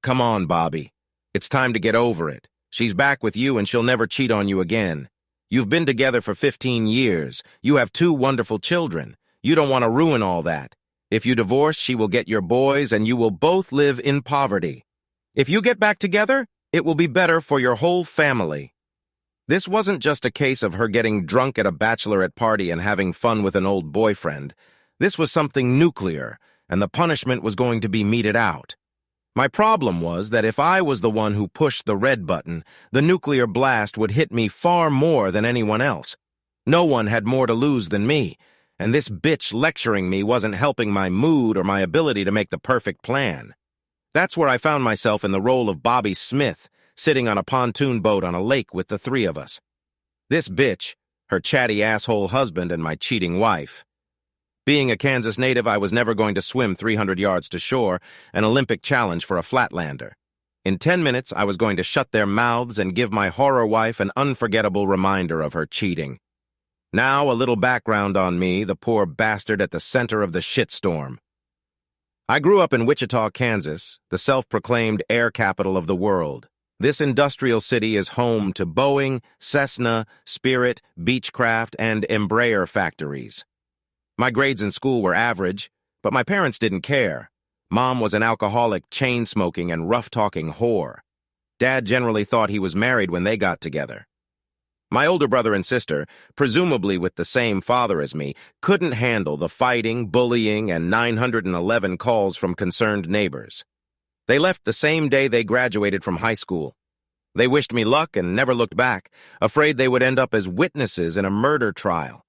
Come on, Bobby. It's time to get over it. She's back with you and she'll never cheat on you again. You've been together for 15 years. You have 2 wonderful children. You don't want to ruin all that. If you divorce, she will get your boys and you will both live in poverty. If you get back together, it will be better for your whole family. This wasn't just a case of her getting drunk at a bachelorette party and having fun with an old boyfriend. This was something nuclear, and the punishment was going to be meted out. My problem was that if I was the one who pushed the red button, the nuclear blast would hit me far more than anyone else. No one had more to lose than me, and this bitch lecturing me wasn't helping my mood or my ability to make the perfect plan. That's where I found myself in the role of Bobby Smith, sitting on a pontoon boat on a lake with the 3 of us. This bitch, her chatty asshole husband, and my cheating wife. Being a Kansas native, I was never going to swim 300 yards to shore, an Olympic challenge for a flatlander. In 10 minutes, I was going to shut their mouths and give my horror wife an unforgettable reminder of her cheating. Now, a little background on me, the poor bastard at the center of the shitstorm. I grew up in Wichita, Kansas, the self-proclaimed air capital of the world. This industrial city is home to Boeing, Cessna, Spirit, Beechcraft, and Embraer factories. My grades in school were average, but my parents didn't care. Mom was an alcoholic, chain-smoking, and rough-talking whore. Dad generally thought he was married when they got together. My older brother and sister, presumably with the same father as me, couldn't handle the fighting, bullying, and 911 calls from concerned neighbors. They left the same day they graduated from high school. They wished me luck and never looked back, afraid they would end up as witnesses in a murder trial.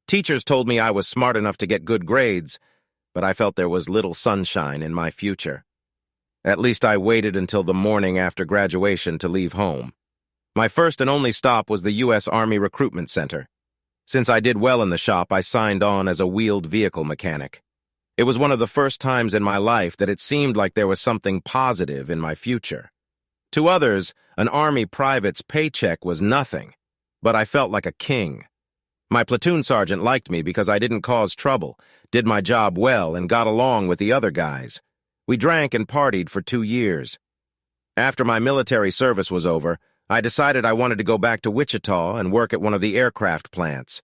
Teachers told me I was smart enough to get good grades, but I felt there was little sunshine in my future. At least I waited until the morning after graduation to leave home. My first and only stop was the U.S. Army Recruitment Center. Since I did well in the shop, I signed on as a wheeled vehicle mechanic. It was one of the first times in my life that it seemed like there was something positive in my future. To others, an Army private's paycheck was nothing, but I felt like a king. My platoon sergeant liked me because I didn't cause trouble, did my job well, and got along with the other guys. We drank and partied for 2 years. After my military service was over, I decided I wanted to go back to Wichita and work at one of the aircraft plants.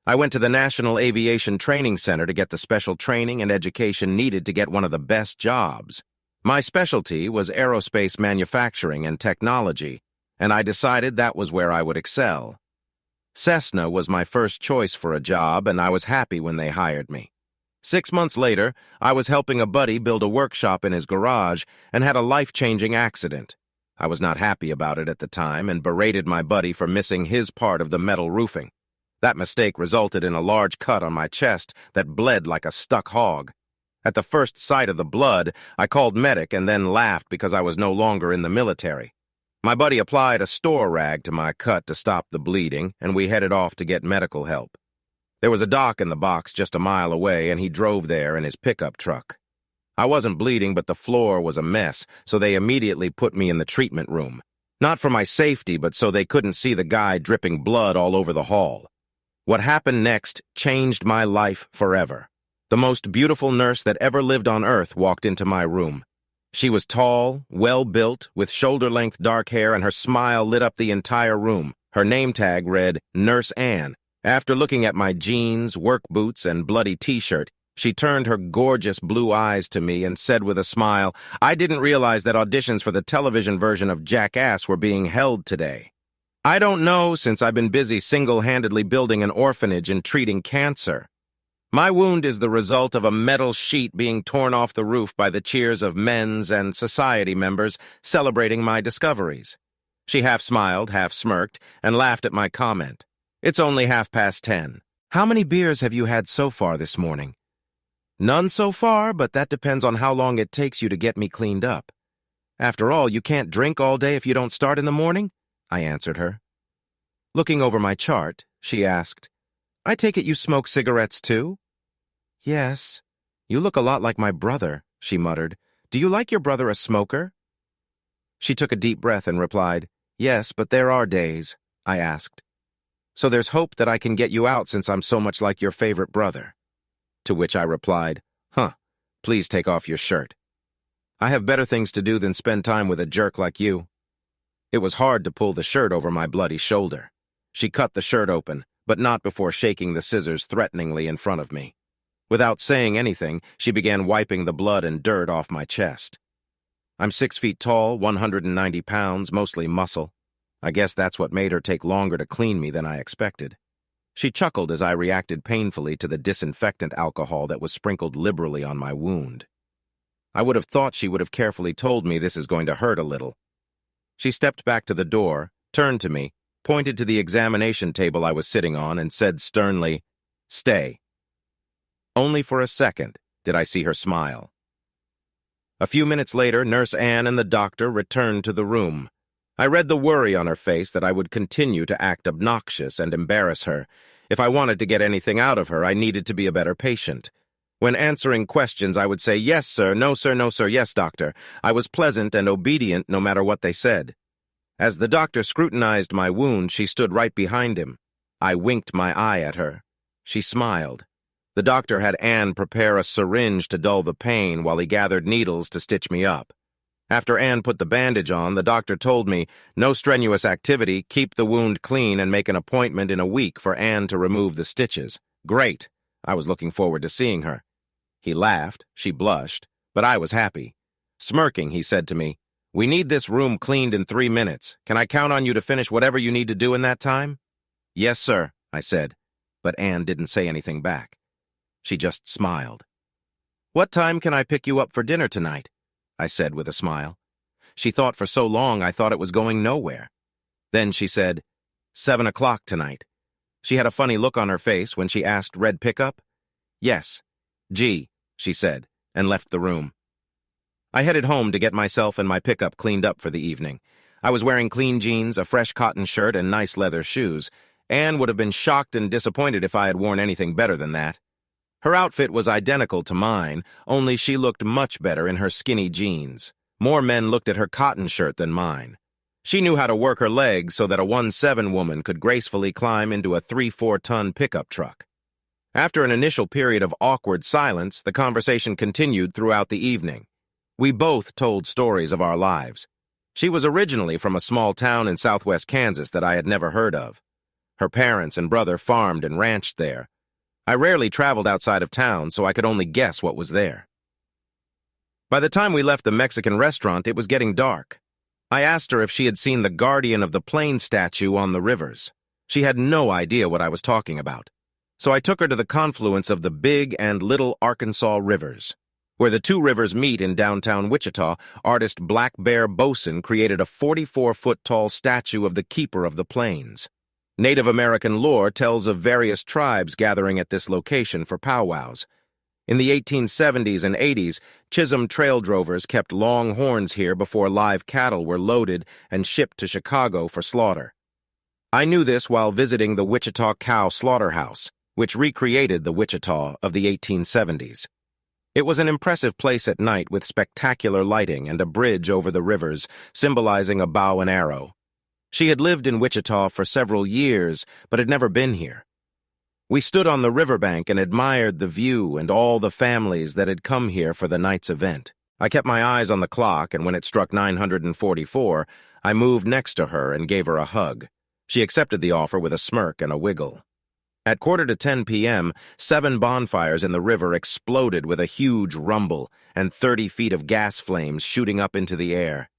I went to the National Aviation Training Center to get the special training and education needed to get one of the best jobs. My specialty was aerospace manufacturing and technology, and I decided that was where I would excel. Cessna was my first choice for a job, and I was happy when they hired me. 6 months later, I was helping a buddy build a workshop in his garage and had a life-changing accident. I was not happy about it at the time and berated my buddy for missing his part of the metal roofing. That mistake resulted in a large cut on my chest that bled like a stuck hog. At the first sight of the blood, I called medic and then laughed because I was no longer in the military. My buddy applied a store rag to my cut to stop the bleeding, and we headed off to get medical help. There was a dock in the box just a mile away, and he drove there in his pickup truck. I wasn't bleeding, but the floor was a mess, so they immediately put me in the treatment room. Not for my safety, but so they couldn't see the guy dripping blood all over the hall. What happened next changed my life forever. The most beautiful nurse that ever lived on Earth walked into my room. She was tall, well-built, with shoulder-length dark hair, and her smile lit up the entire room. Her name tag read, Nurse Ann. After looking at my jeans, work boots, and bloody t-shirt, she turned her gorgeous blue eyes to me and said with a smile, "I didn't realize that auditions for the television version of Jackass were being held today. I don't know, since I've been busy single-handedly building an orphanage and treating cancer. My wound is the result of a metal sheet being torn off the roof by the cheers of men's and society members celebrating my discoveries." She half smiled, half smirked, and laughed at my comment. "It's only 10:30. How many beers have you had so far this morning?" "None so far, but that depends on how long it takes you to get me cleaned up. After all, you can't drink all day if you don't start in the morning," I answered her. Looking over my chart, she asked, "I take it you smoke cigarettes too?" "Yes. You look a lot like my brother," she muttered. "Do you like your brother a smoker?" She took a deep breath and replied, "Yes, but there are days," I asked. "So there's hope that I can get you out since I'm so much like your favorite brother." To which I replied, "Huh, please take off your shirt." I have better things to do than spend time with a jerk like you. It was hard to pull the shirt over my bloody shoulder. She cut the shirt open, but not before shaking the scissors threateningly in front of me. Without saying anything, she began wiping the blood and dirt off my chest. I'm 6 feet tall, 190 pounds, mostly muscle. I guess that's what made her take longer to clean me than I expected. She chuckled as I reacted painfully to the disinfectant alcohol that was sprinkled liberally on my wound. I would have thought she would have carefully told me this is going to hurt a little. She stepped back to the door, turned to me, pointed to the examination table I was sitting on, and said sternly, "Stay." Only for a second did I see her smile. A few minutes later, Nurse Ann and the doctor returned to the room. I read the worry on her face that I would continue to act obnoxious and embarrass her. If I wanted to get anything out of her, I needed to be a better patient. When answering questions, I would say, "Yes, sir, no, sir, no, sir, yes, doctor." I was pleasant and obedient no matter what they said. As the doctor scrutinized my wound, she stood right behind him. I winked my eye at her. She smiled. The doctor had Anne prepare a syringe to dull the pain while he gathered needles to stitch me up. After Anne put the bandage on, the doctor told me, "No strenuous activity, keep the wound clean, and make an appointment in a week for Anne to remove the stitches." Great! I was looking forward to seeing her. He laughed, she blushed, but I was happy. Smirking, he said to me, "We need this room cleaned in 3 minutes. Can I count on you to finish whatever you need to do in that time?" "Yes, sir," I said, but Anne didn't say anything back. She just smiled. "What time can I pick you up for dinner tonight?" I said with a smile. She thought for so long I thought it was going nowhere. Then she said, 7 o'clock tonight. She had a funny look on her face when she asked red pickup. "Yes. Gee," she said, and left the room. I headed home to get myself and my pickup cleaned up for the evening. I was wearing clean jeans, a fresh cotton shirt, and nice leather shoes. Anne would have been shocked and disappointed if I had worn anything better than that. Her outfit was identical to mine, only she looked much better in her skinny jeans. More men looked at her cotton shirt than mine. She knew how to work her legs so that a 1.7 woman could gracefully climb into a 3-4-ton pickup truck. After an initial period of awkward silence, the conversation continued throughout the evening. We both told stories of our lives. She was originally from a small town in southwest Kansas that I had never heard of. Her parents and brother farmed and ranched there. I rarely traveled outside of town, so I could only guess what was there. By the time we left the Mexican restaurant, it was getting dark. I asked her if she had seen the Guardian of the Plain statue on the rivers. She had no idea what I was talking about. So I took her to the confluence of the Big and Little Arkansas rivers. Where the two rivers meet in downtown Wichita, artist Black Bear Boson created a 44-foot-tall statue of the Keeper of the Plains. Native American lore tells of various tribes gathering at this location for powwows. In the 1870s and 80s, Chisholm trail drovers kept long horns here before live cattle were loaded and shipped to Chicago for slaughter. I knew this while visiting the Wichita Cow Slaughterhouse, which recreated the Wichita of the 1870s. It was an impressive place at night with spectacular lighting and a bridge over the rivers, symbolizing a bow and arrow. She had lived in Wichita for several years, but had never been here. We stood on the riverbank and admired the view and all the families that had come here for the night's event. I kept my eyes on the clock, and when it struck 944, I moved next to her and gave her a hug. She accepted the offer with a smirk and a wiggle. At 9:45 p.m., 7 bonfires in the river exploded with a huge rumble and 30 feet of gas flames shooting up into the air.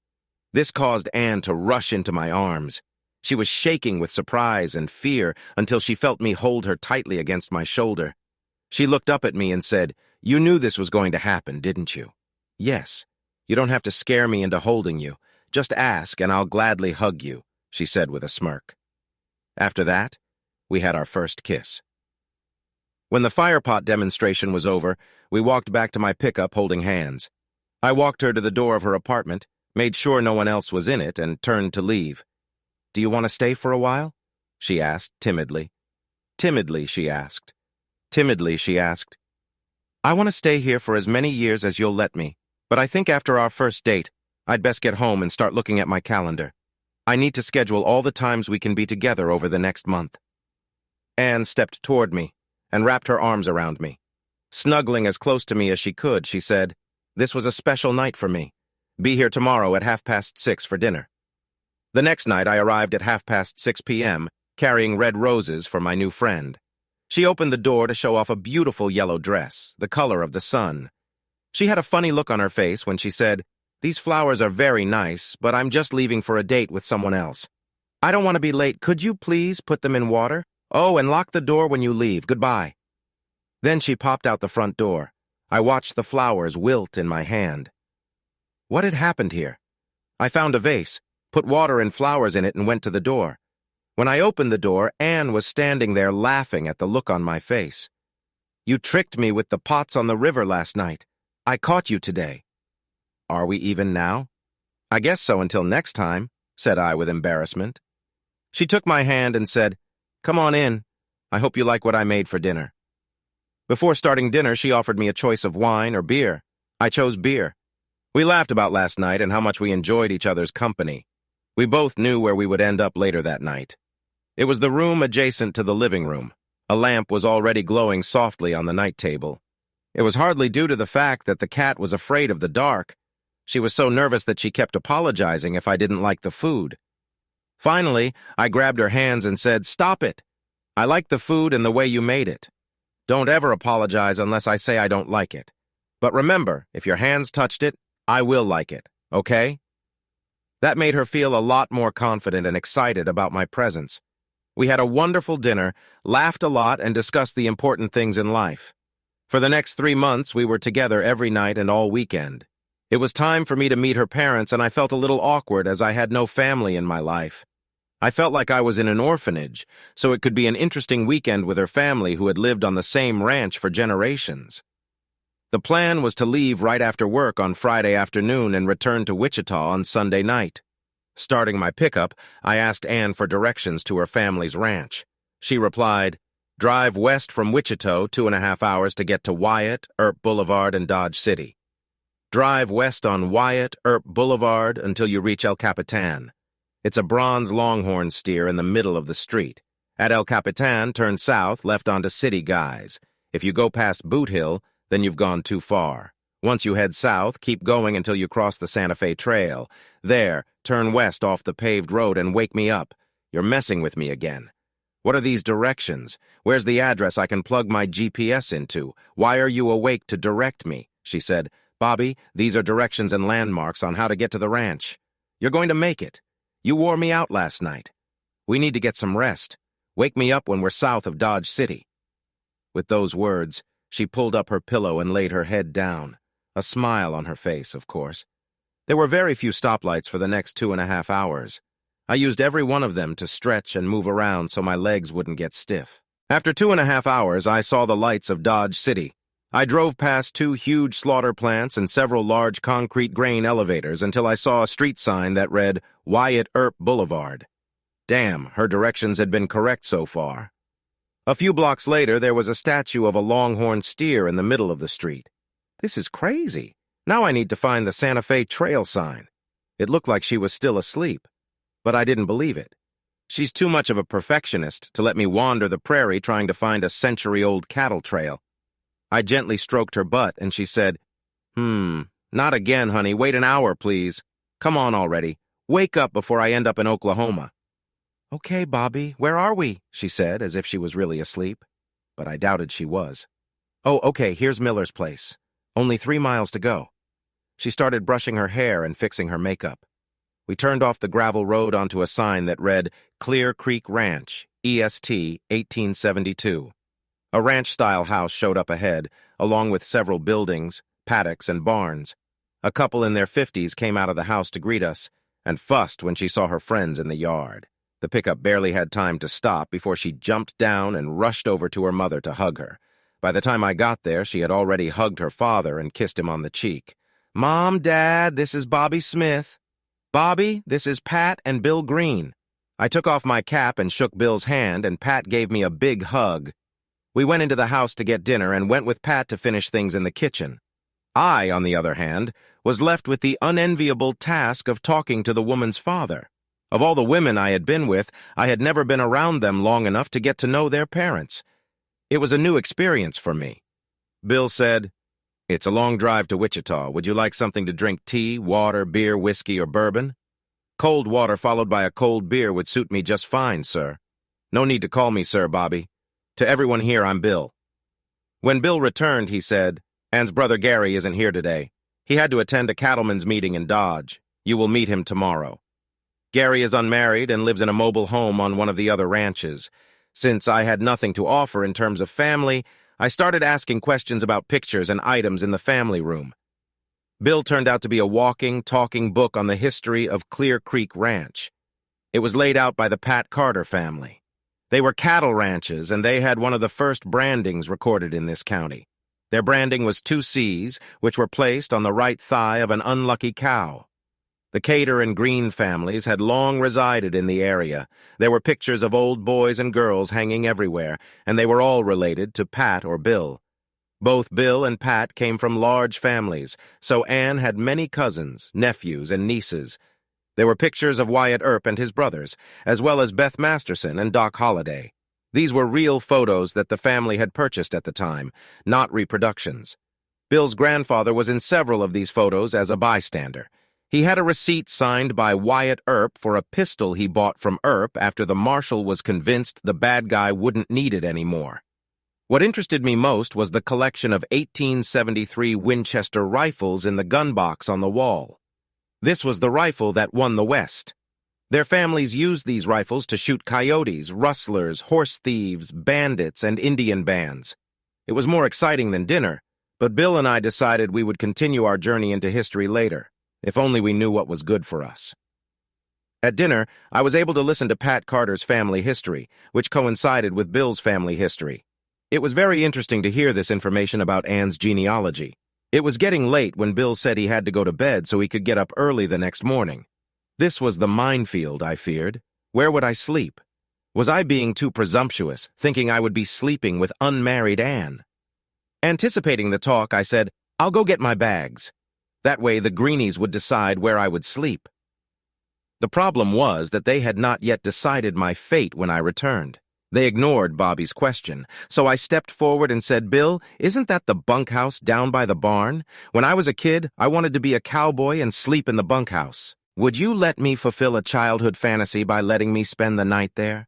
This caused Anne to rush into my arms. She was shaking with surprise and fear until she felt me hold her tightly against my shoulder. She looked up at me and said, "You knew this was going to happen, didn't you?" "Yes. You don't have to scare me into holding you. Just ask and I'll gladly hug you," she said with a smirk. After that, we had our first kiss. When the firepot demonstration was over, we walked back to my pickup holding hands. I walked her to the door of her apartment, made sure no one else was in it, and turned to leave. "Do you want to stay for a while?" she asked timidly. Timidly, she asked. Timidly, she asked. "I want to stay here for as many years as you'll let me, but I think after our first date, I'd best get home and start looking at my calendar. I need to schedule all the times we can be together over the next month." Anne stepped toward me and wrapped her arms around me. Snuggling as close to me as she could, she said, "This was a special night for me. Be here tomorrow at 6:30 for dinner. The next night, I arrived at 6:30 p.m., carrying red roses for my new friend. She opened the door to show off a beautiful yellow dress, the color of the sun. She had a funny look on her face when she said, "These flowers are very nice, but I'm just leaving for a date with someone else. I don't want to be late. Could you please put them in water? Oh, and lock the door when you leave. Goodbye." Then she popped out the front door. I watched the flowers wilt in my hand. What had happened here? I found a vase, put water and flowers in it, and went to the door. When I opened the door, Anne was standing there laughing at the look on my face. "You tricked me with the pots on the river last night. I caught you today." "Are we even now?" "I guess so until next time," said I with embarrassment. She took my hand and said, "Come on in. I hope you like what I made for dinner." Before starting dinner, she offered me a choice of wine or beer. I chose beer. We laughed about last night and how much we enjoyed each other's company. We both knew where we would end up later that night. It was the room adjacent to the living room. A lamp was already glowing softly on the night table. It was hardly due to the fact that the cat was afraid of the dark. She was so nervous that she kept apologizing if I didn't like the food. Finally, I grabbed her hands and said, "Stop it. I like the food and the way you made it. Don't ever apologize unless I say I don't like it. But remember, if your hands touched it, I will like it, okay?" That made her feel a lot more confident and excited about my presence. We had a wonderful dinner, laughed a lot, and discussed the important things in life. For the next 3 months, we were together every night and all weekend. It was time for me to meet her parents, and I felt a little awkward as I had no family in my life. I felt like I was in an orphanage, so it could be an interesting weekend with her family who had lived on the same ranch for generations. The plan was to leave right after work on Friday afternoon and return to Wichita on Sunday night. Starting my pickup, I asked Anne for directions to her family's ranch. She replied, "Drive west from Wichita 2.5 hours to get to Wyatt, Earp Boulevard, and Dodge City. Drive west on Wyatt, Earp Boulevard until you reach El Capitan. It's a bronze longhorn steer in the middle of the street. At El Capitan, turn south, left onto City Guys. If you go past Boot Hill, then you've gone too far. Once you head south, keep going until you cross the Santa Fe Trail. There, turn west off the paved road and wake me up. You're messing with me again. What are these directions? Where's the address I can plug my GPS into? Why are you awake to direct me?" She said, "Bobby, these are directions and landmarks on how to get to the ranch. You're going to make it. You wore me out last night. We need to get some rest. Wake me up when we're south of Dodge City." With those words, she pulled up her pillow and laid her head down, a smile on her face, of course. There were very few stoplights for the next 2.5 hours. I used every one of them to stretch and move around so my legs wouldn't get stiff. After 2.5 hours, I saw the lights of Dodge City. I drove past 2 huge slaughter plants and several large concrete grain elevators until I saw a street sign that read Wyatt Earp Boulevard. Damn, her directions had been correct so far. A few blocks later, there was a statue of a longhorn steer in the middle of the street. This is crazy. Now I need to find the Santa Fe Trail sign. It looked like she was still asleep, but I didn't believe it. She's too much of a perfectionist to let me wander the prairie trying to find a century-old cattle trail. I gently stroked her butt, and she said, Not again, honey. Wait an hour, please. Come on already. Wake up before I end up in Oklahoma." "Okay, Bobby, where are we?" she said, as if she was really asleep. But I doubted she was. "Oh, okay, here's Miller's place. Only 3 miles to go." She started brushing her hair and fixing her makeup. We turned off the gravel road onto a sign that read, Clear Creek Ranch, EST 1872. A ranch-style house showed up ahead, along with several buildings, paddocks, and barns. A couple in their 50s came out of the house to greet us, and fussed when she saw her friends in the yard. The pickup barely had time to stop before she jumped down and rushed over to her mother to hug her. By the time I got there, she had already hugged her father and kissed him on the cheek. "Mom, Dad, this is Bobby Smith. Bobby, this is Pat and Bill Green." I took off my cap and shook Bill's hand, and Pat gave me a big hug. We went into the house to get dinner and went with Pat to finish things in the kitchen. I, on the other hand, was left with the unenviable task of talking to the woman's father. Of all the women I had been with, I had never been around them long enough to get to know their parents. It was a new experience for me. Bill said, It's a long drive to Wichita. Would you like something to drink? Tea, water, beer, whiskey, or bourbon? Cold water followed by a cold beer would suit me just fine, sir. No need to call me sir, Bobby. To everyone here, I'm Bill. When Bill returned, he said, Ann's brother Gary isn't here today. He had to attend a cattlemen's meeting in Dodge. You will meet him tomorrow. Gary is unmarried and lives in a mobile home on one of the other ranches. Since I had nothing to offer in terms of family, I started asking questions about pictures and items in the family room. Bill turned out to be a walking, talking book on the history of Clear Creek Ranch. It was laid out by the Pat Carter family. They were cattle ranches, and they had one of the first brandings recorded in this county. Their branding was 2 C's, which were placed on the right thigh of an unlucky cow. The Cater and Green families had long resided in the area. There were pictures of old boys and girls hanging everywhere, and they were all related to Pat or Bill. Both Bill and Pat came from large families, so Ann had many cousins, nephews, and nieces. There were pictures of Wyatt Earp and his brothers, as well as Beth Masterson and Doc Holliday. These were real photos that the family had purchased at the time, not reproductions. Bill's grandfather was in several of these photos as a bystander. He had a receipt signed by Wyatt Earp for a pistol he bought from Earp after the marshal was convinced the bad guy wouldn't need it anymore. What interested me most was the collection of 1873 Winchester rifles in the gun box on the wall. This was the rifle that won the West. Their families used these rifles to shoot coyotes, rustlers, horse thieves, bandits, and Indian bands. It was more exciting than dinner, but Bill and I decided we would continue our journey into history later. If only we knew what was good for us. At dinner, I was able to listen to Pat Carter's family history, which coincided with Bill's family history. It was very interesting to hear this information about Ann's genealogy. It was getting late when Bill said he had to go to bed so he could get up early the next morning. This was the minefield, I feared. Where would I sleep? Was I being too presumptuous, thinking I would be sleeping with unmarried Ann? Anticipating the talk, I said, I'll go get my bags. That way the Greenies would decide where I would sleep. The problem was that they had not yet decided my fate when I returned. They ignored Bobby's question, so I stepped forward and said, Bill, isn't that the bunkhouse down by the barn? When I was a kid, I wanted to be a cowboy and sleep in the bunkhouse. Would you let me fulfill a childhood fantasy by letting me spend the night there?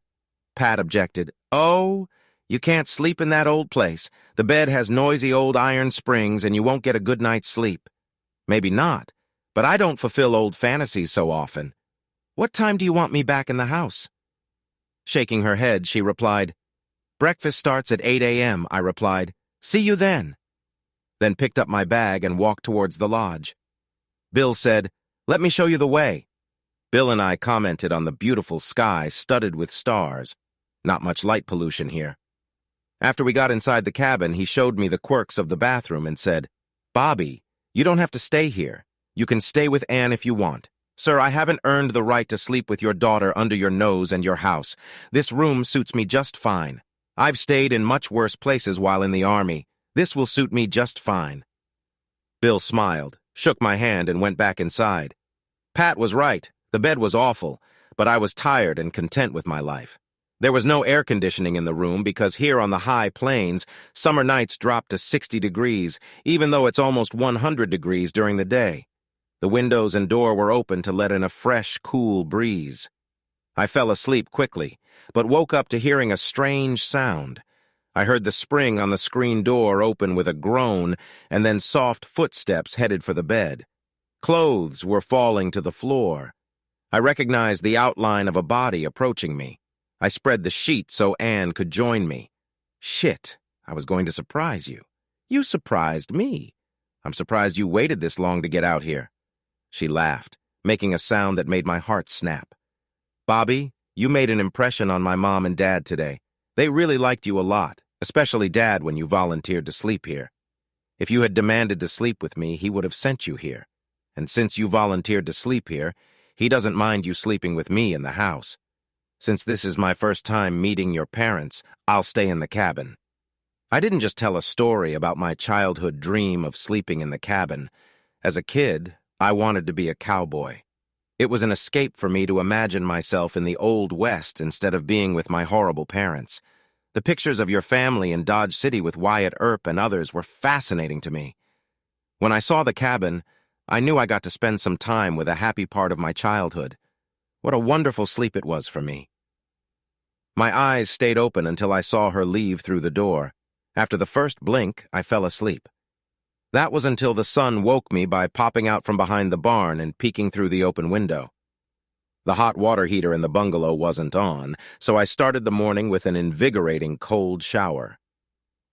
Pat objected. Oh, you can't sleep in that old place. The bed has noisy old iron springs and you won't get a good night's sleep. Maybe not, but I don't fulfill old fantasies so often. What time do you want me back in the house? Shaking her head, she replied, Breakfast starts at 8 a.m., I replied. See you then. Then picked up my bag and walked towards the lodge. Bill said, Let me show you the way. Bill and I commented on the beautiful sky studded with stars. Not much light pollution here. After we got inside the cabin, he showed me the quirks of the bathroom and said, Bobby, you don't have to stay here. You can stay with Ann if you want. Sir, I haven't earned the right to sleep with your daughter under your nose and your house. This room suits me just fine. I've stayed in much worse places while in the Army. This will suit me just fine. Bill smiled, shook my hand, and went back inside. Pat was right. The bed was awful, but I was tired and content with my life. There was no air conditioning in the room because here on the high plains, summer nights drop to 60 degrees, even though it's almost 100 degrees during the day. The windows and door were open to let in a fresh, cool breeze. I fell asleep quickly, but woke up to hearing a strange sound. I heard the spring on the screen door open with a groan, and then soft footsteps headed for the bed. Clothes were falling to the floor. I recognized the outline of a body approaching me. I spread the sheet so Ann could join me. Shit, I was going to surprise you. You surprised me. I'm surprised you waited this long to get out here. She laughed, making a sound that made my heart snap. Bobby, you made an impression on my mom and dad today. They really liked you a lot, especially Dad when you volunteered to sleep here. If you had demanded to sleep with me, he would have sent you here. And since you volunteered to sleep here, he doesn't mind you sleeping with me in the house. Since this is my first time meeting your parents, I'll stay in the cabin. I didn't just tell a story about my childhood dream of sleeping in the cabin. As a kid, I wanted to be a cowboy. It was an escape for me to imagine myself in the Old West instead of being with my horrible parents. The pictures of your family in Dodge City with Wyatt Earp and others were fascinating to me. When I saw the cabin, I knew I got to spend some time with a happy part of my childhood. What a wonderful sleep it was for me. My eyes stayed open until I saw her leave through the door. After the first blink, I fell asleep. That was until the sun woke me by popping out from behind the barn and peeking through the open window. The hot water heater in the bungalow wasn't on, so I started the morning with an invigorating cold shower.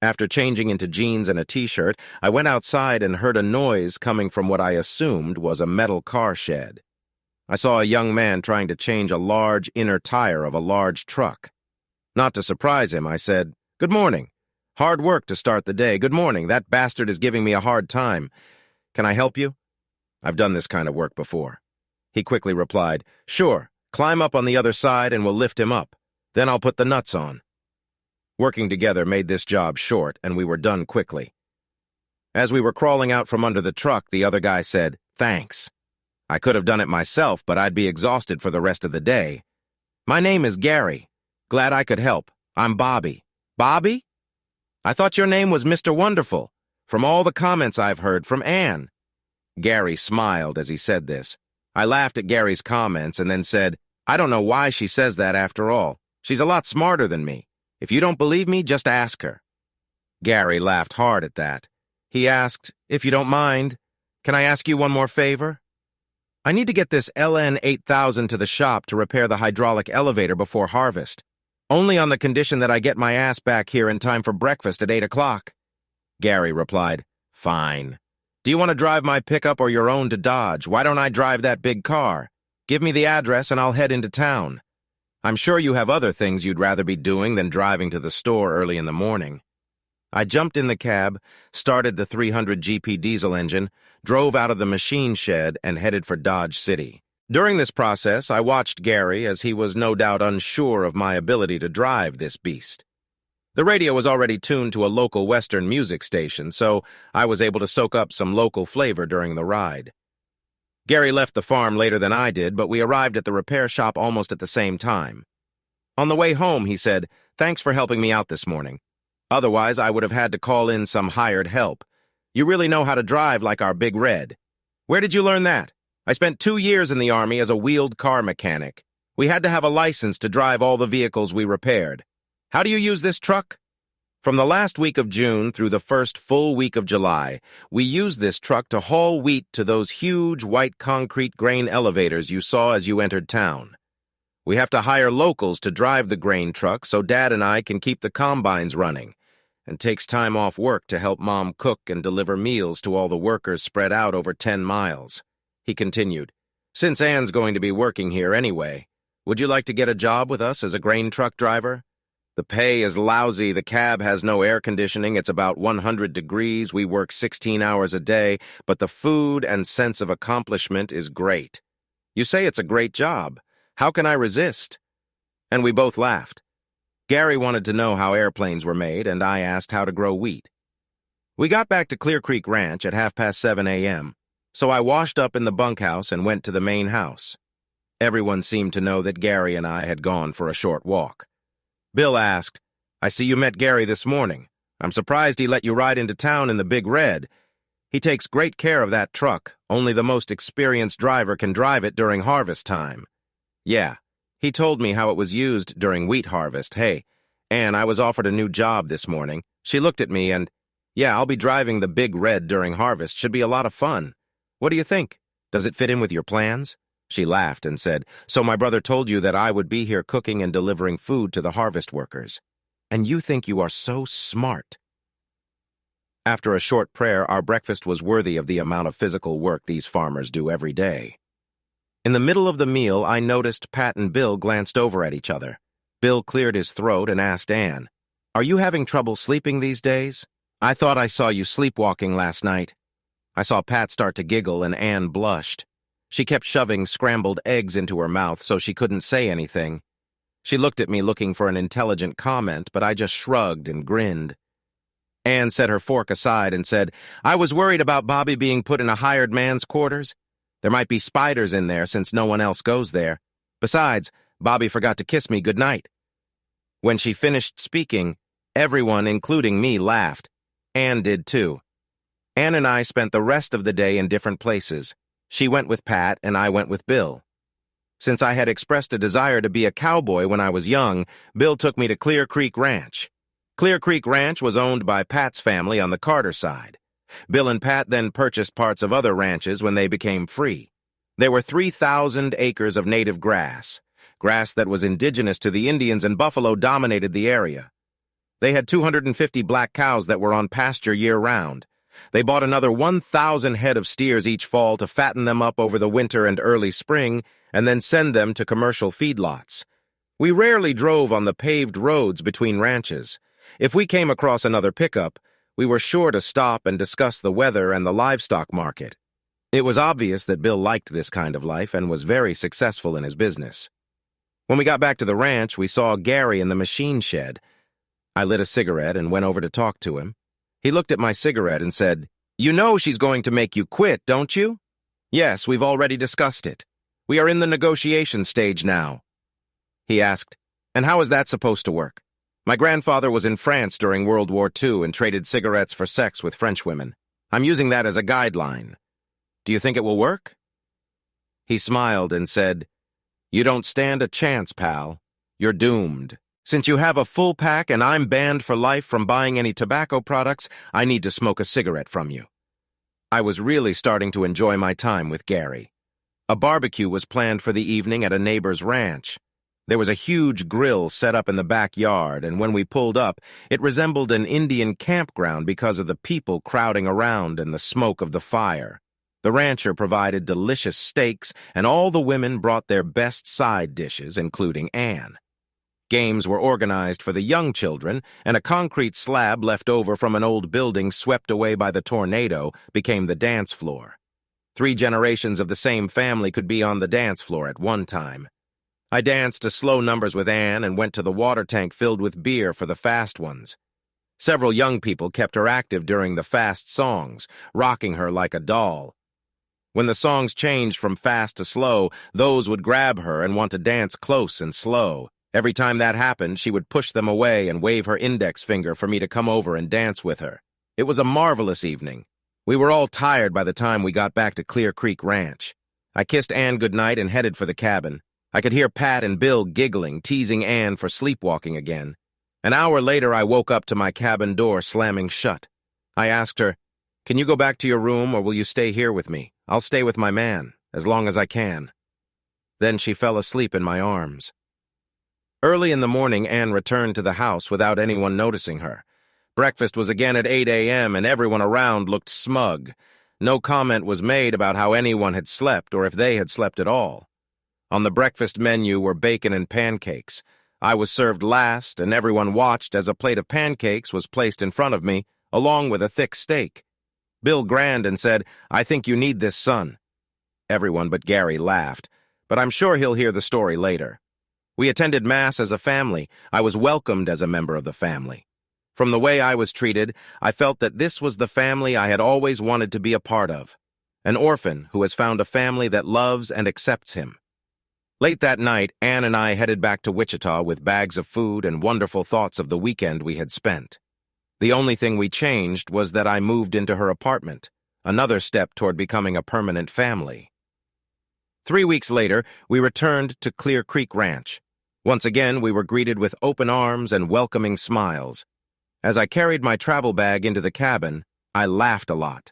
After changing into jeans and a t-shirt, I went outside and heard a noise coming from what I assumed was a metal car shed. I saw a young man trying to change a large inner tire of a large truck. Not to surprise him, I said, "Good morning. Hard work to start the day. Good morning. That bastard is giving me a hard time. Can I help you?" "I've done this kind of work before." He quickly replied, "Sure. Climb up on the other side and we'll lift him up. Then I'll put the nuts on." Working together made this job short, and we were done quickly. As we were crawling out from under the truck, the other guy said, "Thanks. I could have done it myself, but I'd be exhausted for the rest of the day. My name is Gary. Glad I could help. I'm Bobby." "Bobby? I thought your name was Mr. Wonderful, from all the comments I've heard from Anne." Gary smiled as he said this. I laughed at Gary's comments and then said, "I don't know why she says that after all. She's a lot smarter than me. If you don't believe me, just ask her." Gary laughed hard at that. He asked, "If you don't mind, can I ask you one more favor? I need to get this LN 8000 to the shop to repair the hydraulic elevator before harvest. Only on the condition that I get my ass back here in time for breakfast at 8 o'clock. Gary replied, "Fine. Do you want to drive my pickup or your own to Dodge? Why don't I drive that big car? Give me the address and I'll head into town. I'm sure you have other things you'd rather be doing than driving to the store early in the morning." I jumped in the cab, started the 300 GP diesel engine, drove out of the machine shed, and headed for Dodge City. During this process, I watched Gary as he was no doubt unsure of my ability to drive this beast. The radio was already tuned to a local Western music station, so I was able to soak up some local flavor during the ride. Gary left the farm later than I did, but we arrived at the repair shop almost at the same time. On the way home, he said, "Thanks for helping me out this morning. Otherwise, I would have had to call in some hired help. You really know how to drive like our Big Red. Where did you learn that?" "I spent 2 years in the Army as a wheeled car mechanic. We had to have a license to drive all the vehicles we repaired." "How do you use this truck?" "From the last week of June through the first full week of July, we used this truck to haul wheat to those huge white concrete grain elevators you saw as you entered town. We have to hire locals to drive the grain truck so Dad and I can keep the combines running, and takes time off work to help Mom cook and deliver meals to all the workers spread out over 10 miles. He continued, "Since Anne's going to be working here anyway, would you like to get a job with us as a grain truck driver? The pay is lousy, the cab has no air conditioning, it's about 100 degrees, we work 16 hours a day, but the food and sense of accomplishment is great. You say it's a great job. How can I resist?" And we both laughed. Gary wanted to know how airplanes were made, and I asked how to grow wheat. We got back to Clear Creek Ranch at 7:30 a.m., so I washed up in the bunkhouse and went to the main house. Everyone seemed to know that Gary and I had gone for a short walk. Bill asked, "I see you met Gary this morning. I'm surprised he let you ride into town in the Big Red. He takes great care of that truck. Only the most experienced driver can drive it during harvest time." "Yeah, he told me how it was used during wheat harvest. Hey, Ann, I was offered a new job this morning. She looked at me and, yeah, I'll be driving the Big Red during harvest. Should be a lot of fun. What do you think? Does it fit in with your plans?" She laughed and said, "So my brother told you that I would be here cooking and delivering food to the harvest workers. And you think you are so smart." After a short prayer, our breakfast was worthy of the amount of physical work these farmers do every day. In the middle of the meal, I noticed Pat and Bill glanced over at each other. Bill cleared his throat and asked Ann, "Are you having trouble sleeping these days? I thought I saw you sleepwalking last night." I saw Pat start to giggle and Ann blushed. She kept shoving scrambled eggs into her mouth so she couldn't say anything. She looked at me looking for an intelligent comment, but I just shrugged and grinned. Ann set her fork aside and said, "I was worried about Bobby being put in a hired man's quarters. There might be spiders in there since no one else goes there. Besides, Bobby forgot to kiss me goodnight." When she finished speaking, everyone, including me, laughed. Ann did too. Ann and I spent the rest of the day in different places. She went with Pat and I went with Bill. Since I had expressed a desire to be a cowboy when I was young, Bill took me to Clear Creek Ranch. Clear Creek Ranch was owned by Pat's family on the Carter side. Bill and Pat then purchased parts of other ranches when they became free. There were 3,000 acres of native grass that was indigenous to the Indians, and buffalo dominated the area. They had 250 black cows that were on pasture year-round. They bought another 1,000 head of steers each fall to fatten them up over the winter and early spring, and then send them to commercial feedlots. We rarely drove on the paved roads between ranches. If we came across another pickup, we were sure to stop and discuss the weather and the livestock market. It was obvious that Bill liked this kind of life and was very successful in his business. When we got back to the ranch, we saw Gary in the machine shed. I lit a cigarette and went over to talk to him. He looked at my cigarette and said, "You know she's going to make you quit, don't you?" "Yes, we've already discussed it. We are in the negotiation stage now." He asked, "And how is that supposed to work? My grandfather was in France during World War II and traded cigarettes for sex with French women. I'm using that as a guideline. Do you think it will work?" He smiled and said, "You don't stand a chance, pal. You're doomed. Since you have a full pack and I'm banned for life from buying any tobacco products, I need to smoke a cigarette from you." I was really starting to enjoy my time with Gary. A barbecue was planned for the evening at a neighbor's ranch. There was a huge grill set up in the backyard, and when we pulled up, it resembled an Indian campground because of the people crowding around and the smoke of the fire. The rancher provided delicious steaks, and all the women brought their best side dishes, including Ann. Games were organized for the young children, and a concrete slab left over from an old building swept away by the tornado became the dance floor. 3 generations of the same family could be on the dance floor at one time. I danced to slow numbers with Ann and went to the water tank filled with beer for the fast ones. Several young people kept her active during the fast songs, rocking her like a doll. When the songs changed from fast to slow, those would grab her and want to dance close and slow. Every time that happened, she would push them away and wave her index finger for me to come over and dance with her. It was a marvelous evening. We were all tired by the time we got back to Clear Creek Ranch. I kissed Ann goodnight and headed for the cabin. I could hear Pat and Bill giggling, teasing Ann for sleepwalking again. An hour later, I woke up to my cabin door slamming shut. I asked her, "Can you go back to your room or will you stay here with me? I'll stay with my man, as long as I can." Then she fell asleep in my arms. Early in the morning, Ann returned to the house without anyone noticing her. Breakfast was again at 8 a.m., and everyone around looked smug. No comment was made about how anyone had slept or if they had slept at all. On the breakfast menu were bacon and pancakes. I was served last, and everyone watched as a plate of pancakes was placed in front of me, along with a thick steak. Bill grinned and said, "I think you need this, son." Everyone but Gary laughed, but I'm sure he'll hear the story later. We attended Mass as a family. I was welcomed as a member of the family. From the way I was treated, I felt that this was the family I had always wanted to be a part of. An orphan who has found a family that loves and accepts him. Late that night, Ann and I headed back to Wichita with bags of food and wonderful thoughts of the weekend we had spent. The only thing we changed was that I moved into her apartment, another step toward becoming a permanent family. 3 weeks later, we returned to Clear Creek Ranch. Once again, we were greeted with open arms and welcoming smiles. As I carried my travel bag into the cabin, I laughed a lot.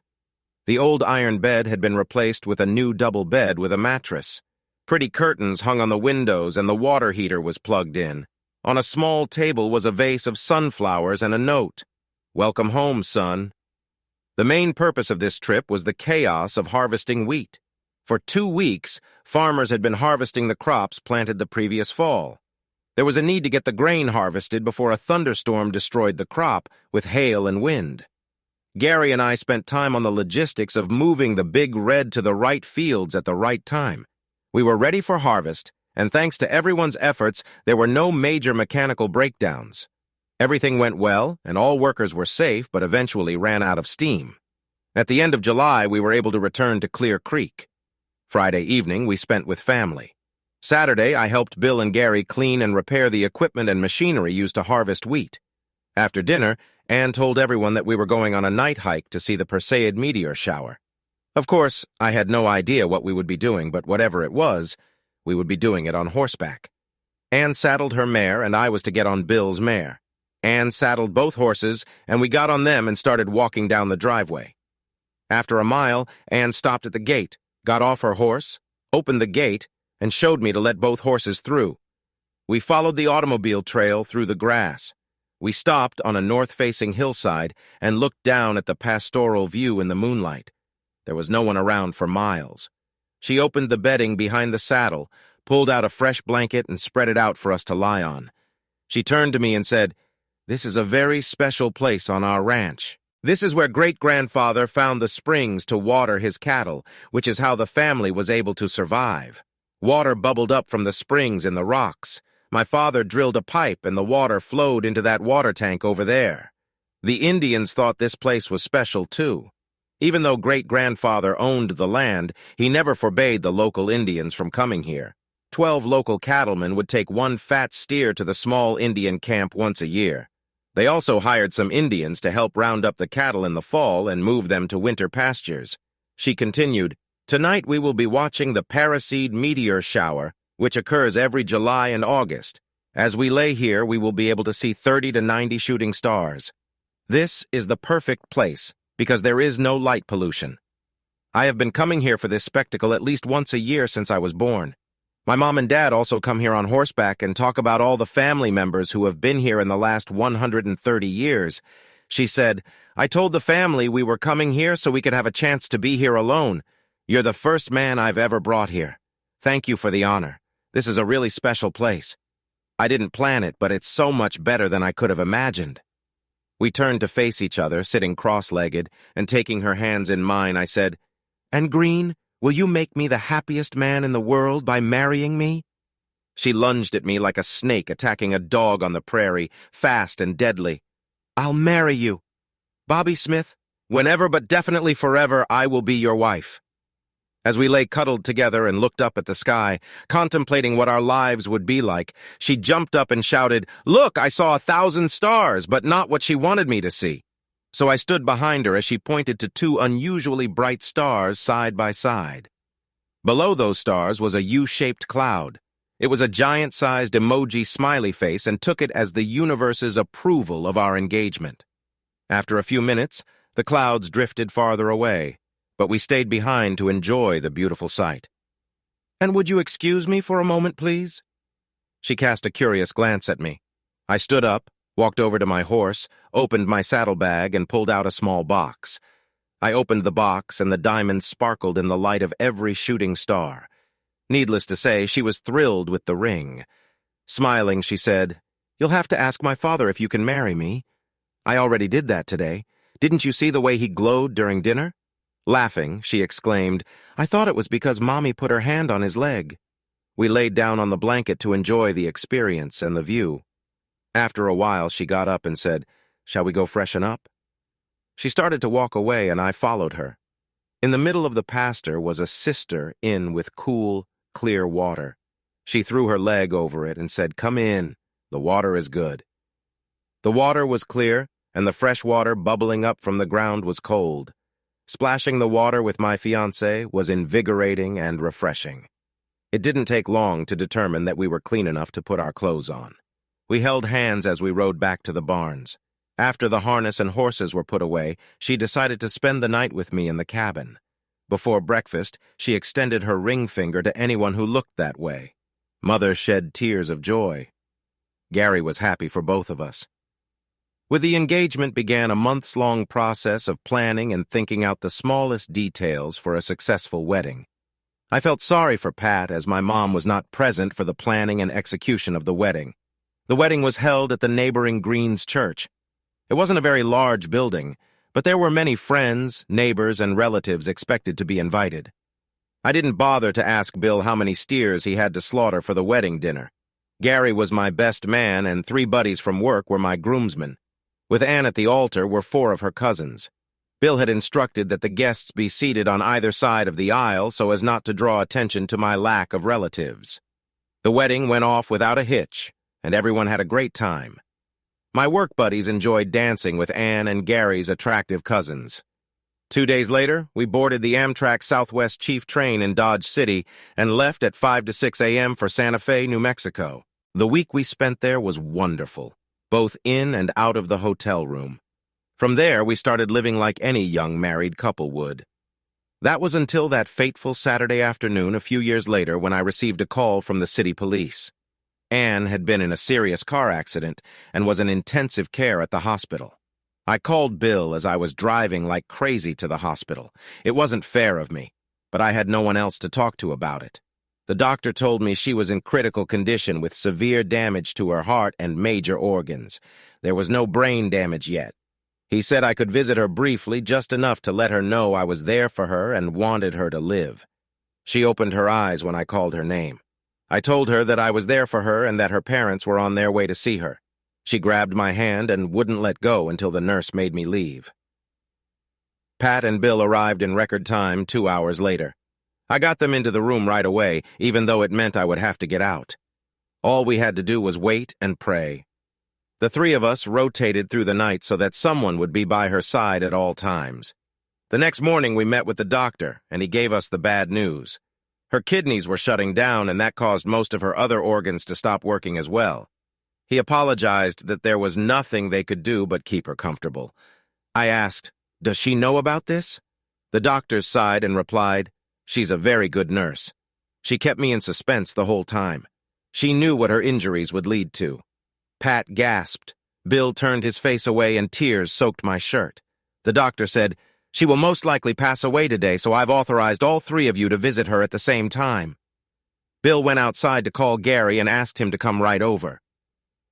The old iron bed had been replaced with a new double bed with a mattress. Pretty curtains hung on the windows and the water heater was plugged in. On a small table was a vase of sunflowers and a note. "Welcome home, son." The main purpose of this trip was the chaos of harvesting wheat. For 2 weeks, farmers had been harvesting the crops planted the previous fall. There was a need to get the grain harvested before a thunderstorm destroyed the crop with hail and wind. Gary and I spent time on the logistics of moving the big red to the right fields at the right time. We were ready for harvest, and thanks to everyone's efforts, there were no major mechanical breakdowns. Everything went well, and all workers were safe, but eventually ran out of steam. At the end of July, we were able to return to Clear Creek. Friday evening, we spent with family. Saturday, I helped Bill and Gary clean and repair the equipment and machinery used to harvest wheat. After dinner, Anne told everyone that we were going on a night hike to see the Perseid meteor shower. Of course, I had no idea what we would be doing, but whatever it was, we would be doing it on horseback. Anne saddled her mare, and I was to get on Bill's mare. Anne saddled both horses, and we got on them and started walking down the driveway. After a mile, Anne stopped at the gate, got off her horse, opened the gate, and showed me to let both horses through. We followed the automobile trail through the grass. We stopped on a north-facing hillside and looked down at the pastoral view in the moonlight. There was no one around for miles. She opened the bedding behind the saddle, pulled out a fresh blanket, and spread it out for us to lie on. She turned to me and said, "This is a very special place on our ranch. This is where great-grandfather found the springs to water his cattle, which is how the family was able to survive. Water bubbled up from the springs in the rocks. My father drilled a pipe, and the water flowed into that water tank over there. The Indians thought this place was special, too. Even though great-grandfather owned the land, he never forbade the local Indians from coming here. 12 local cattlemen would take one fat steer to the small Indian camp once a year. They also hired some Indians to help round up the cattle in the fall and move them to winter pastures." She continued, "Tonight we will be watching the Perseid meteor shower, which occurs every July and August. As we lay here, we will be able to see 30 to 90 shooting stars. This is the perfect place, because there is no light pollution. I have been coming here for this spectacle at least once a year since I was born. My mom and dad also come here on horseback and talk about all the family members who have been here in the last 130 years. She said, "I told the family we were coming here so we could have a chance to be here alone. You're the first man I've ever brought here. Thank you for the honor. This is a really special place. I didn't plan it, but it's so much better than I could have imagined." We turned to face each other, sitting cross-legged, and taking her hands in mine, I said, "And Green, will you make me the happiest man in the world by marrying me?" She lunged at me like a snake attacking a dog on the prairie, fast and deadly. "I'll marry you. Bobby Smith, whenever but definitely forever, I will be your wife." As we lay cuddled together and looked up at the sky, contemplating what our lives would be like, she jumped up and shouted, "Look, I saw 1,000 stars, but not what she wanted me to see." So I stood behind her as she pointed to 2 unusually bright stars side by side. Below those stars was a U-shaped cloud. It was a giant-sized emoji smiley face and took it as the universe's approval of our engagement. After a few minutes, the clouds drifted farther away, but we stayed behind to enjoy the beautiful sight. "And would you excuse me for a moment, please?" She cast a curious glance at me. I stood up, walked over to my horse, opened my saddlebag, and pulled out a small box. I opened the box, and the diamonds sparkled in the light of every shooting star. Needless to say, she was thrilled with the ring. Smiling, she said, "You'll have to ask my father if you can marry me. I already did that today. Didn't you see the way he glowed during dinner?" Laughing, she exclaimed, "I thought it was because Mommy put her hand on his leg." We laid down on the blanket to enjoy the experience and the view. After a while, she got up and said, "Shall we go freshen up?" She started to walk away, and I followed her. In the middle of the pasture was a cistern in with cool, clear water. She threw her leg over it and said, "Come in, the water is good." The water was clear, and the fresh water bubbling up from the ground was cold. Splashing the water with my fiancé was invigorating and refreshing. It didn't take long to determine that we were clean enough to put our clothes on. We held hands as we rode back to the barns. After the harness and horses were put away, she decided to spend the night with me in the cabin. Before breakfast, she extended her ring finger to anyone who looked that way. Mother shed tears of joy. Gary was happy for both of us. With the engagement began a months-long process of planning and thinking out the smallest details for a successful wedding. I felt sorry for Pat as my mom was not present for the planning and execution of the wedding. The wedding was held at the neighboring Greens Church. It wasn't a very large building, but there were many friends, neighbors, and relatives expected to be invited. I didn't bother to ask Bill how many steers he had to slaughter for the wedding dinner. Gary was my best man, and 3 buddies from work were my groomsmen. With Anne at the altar were 4 of her cousins. Bill had instructed that the guests be seated on either side of the aisle so as not to draw attention to my lack of relatives. The wedding went off without a hitch, and everyone had a great time. My work buddies enjoyed dancing with Ann and Gary's attractive cousins. 2 days later, we boarded the Amtrak Southwest Chief train in Dodge City and left at 5 to 6 a.m. for Santa Fe, New Mexico. The week we spent there was wonderful, both in and out of the hotel room. From there, we started living like any young married couple would. That was until that fateful Saturday afternoon a few years later when I received a call from the city police. Ann had been in a serious car accident and was in intensive care at the hospital. I called Bill as I was driving like crazy to the hospital. It wasn't fair of me, but I had no one else to talk to about it. The doctor told me she was in critical condition with severe damage to her heart and major organs. There was no brain damage yet. He said I could visit her briefly, just enough to let her know I was there for her and wanted her to live. She opened her eyes when I called her name. I told her that I was there for her and that her parents were on their way to see her. She grabbed my hand and wouldn't let go until the nurse made me leave. Pat and Bill arrived in record time 2 hours later. I got them into the room right away, even though it meant I would have to get out. All we had to do was wait and pray. The three of us rotated through the night so that someone would be by her side at all times. The next morning we met with the doctor, and he gave us the bad news. Her kidneys were shutting down, and that caused most of her other organs to stop working as well. He apologized that there was nothing they could do but keep her comfortable. I asked, "Does she know about this?" The doctor sighed and replied, "She's a very good nurse. She kept me in suspense the whole time. She knew what her injuries would lead to." Pat gasped. Bill turned his face away and tears soaked my shirt. The doctor said, "She will most likely pass away today, so I've authorized all three of you to visit her at the same time." Bill went outside to call Gary and asked him to come right over.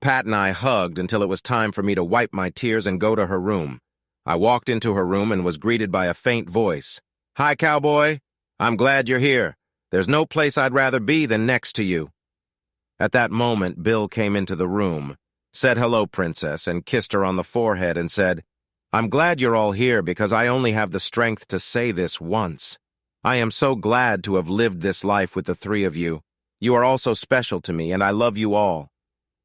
Pat and I hugged until it was time for me to wipe my tears and go to her room. I walked into her room and was greeted by a faint voice. "Hi, cowboy. I'm glad you're here. There's no place I'd rather be than next to you." At that moment, Bill came into the room, said hello, princess, and kissed her on the forehead and said, "I'm glad you're all here because I only have the strength to say this once. I am so glad to have lived this life with the three of you. You are all so special to me, and I love you all.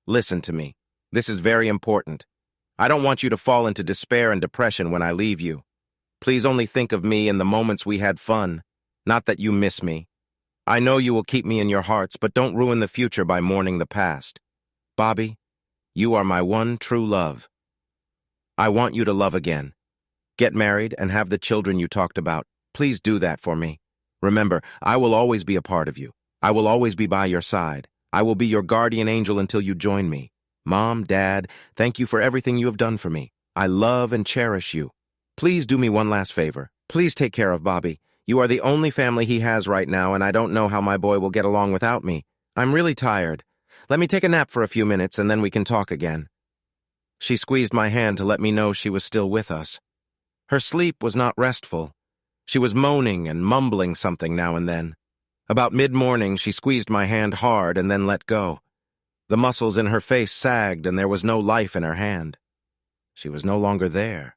Listen to me. This is very important. I don't want you to fall into despair and depression when I leave you. Please only think of me in the moments we had fun, not that you miss me. I know you will keep me in your hearts, but don't ruin the future by mourning the past. Bobby, you are my one true love. I want you to love again. Get married and have the children you talked about. Please do that for me. Remember, I will always be a part of you. I will always be by your side. I will be your guardian angel until you join me. Mom, Dad, thank you for everything you have done for me. I love and cherish you. Please do me one last favor. Please take care of Bobby. You are the only family he has right now, and I don't know how my boy will get along without me. I'm really tired. Let me take a nap for a few minutes, and then we can talk again." She squeezed my hand to let me know she was still with us. Her sleep was not restful. She was moaning and mumbling something now and then. About mid-morning, she squeezed my hand hard and then let go. The muscles in her face sagged, and there was no life in her hand. She was no longer there.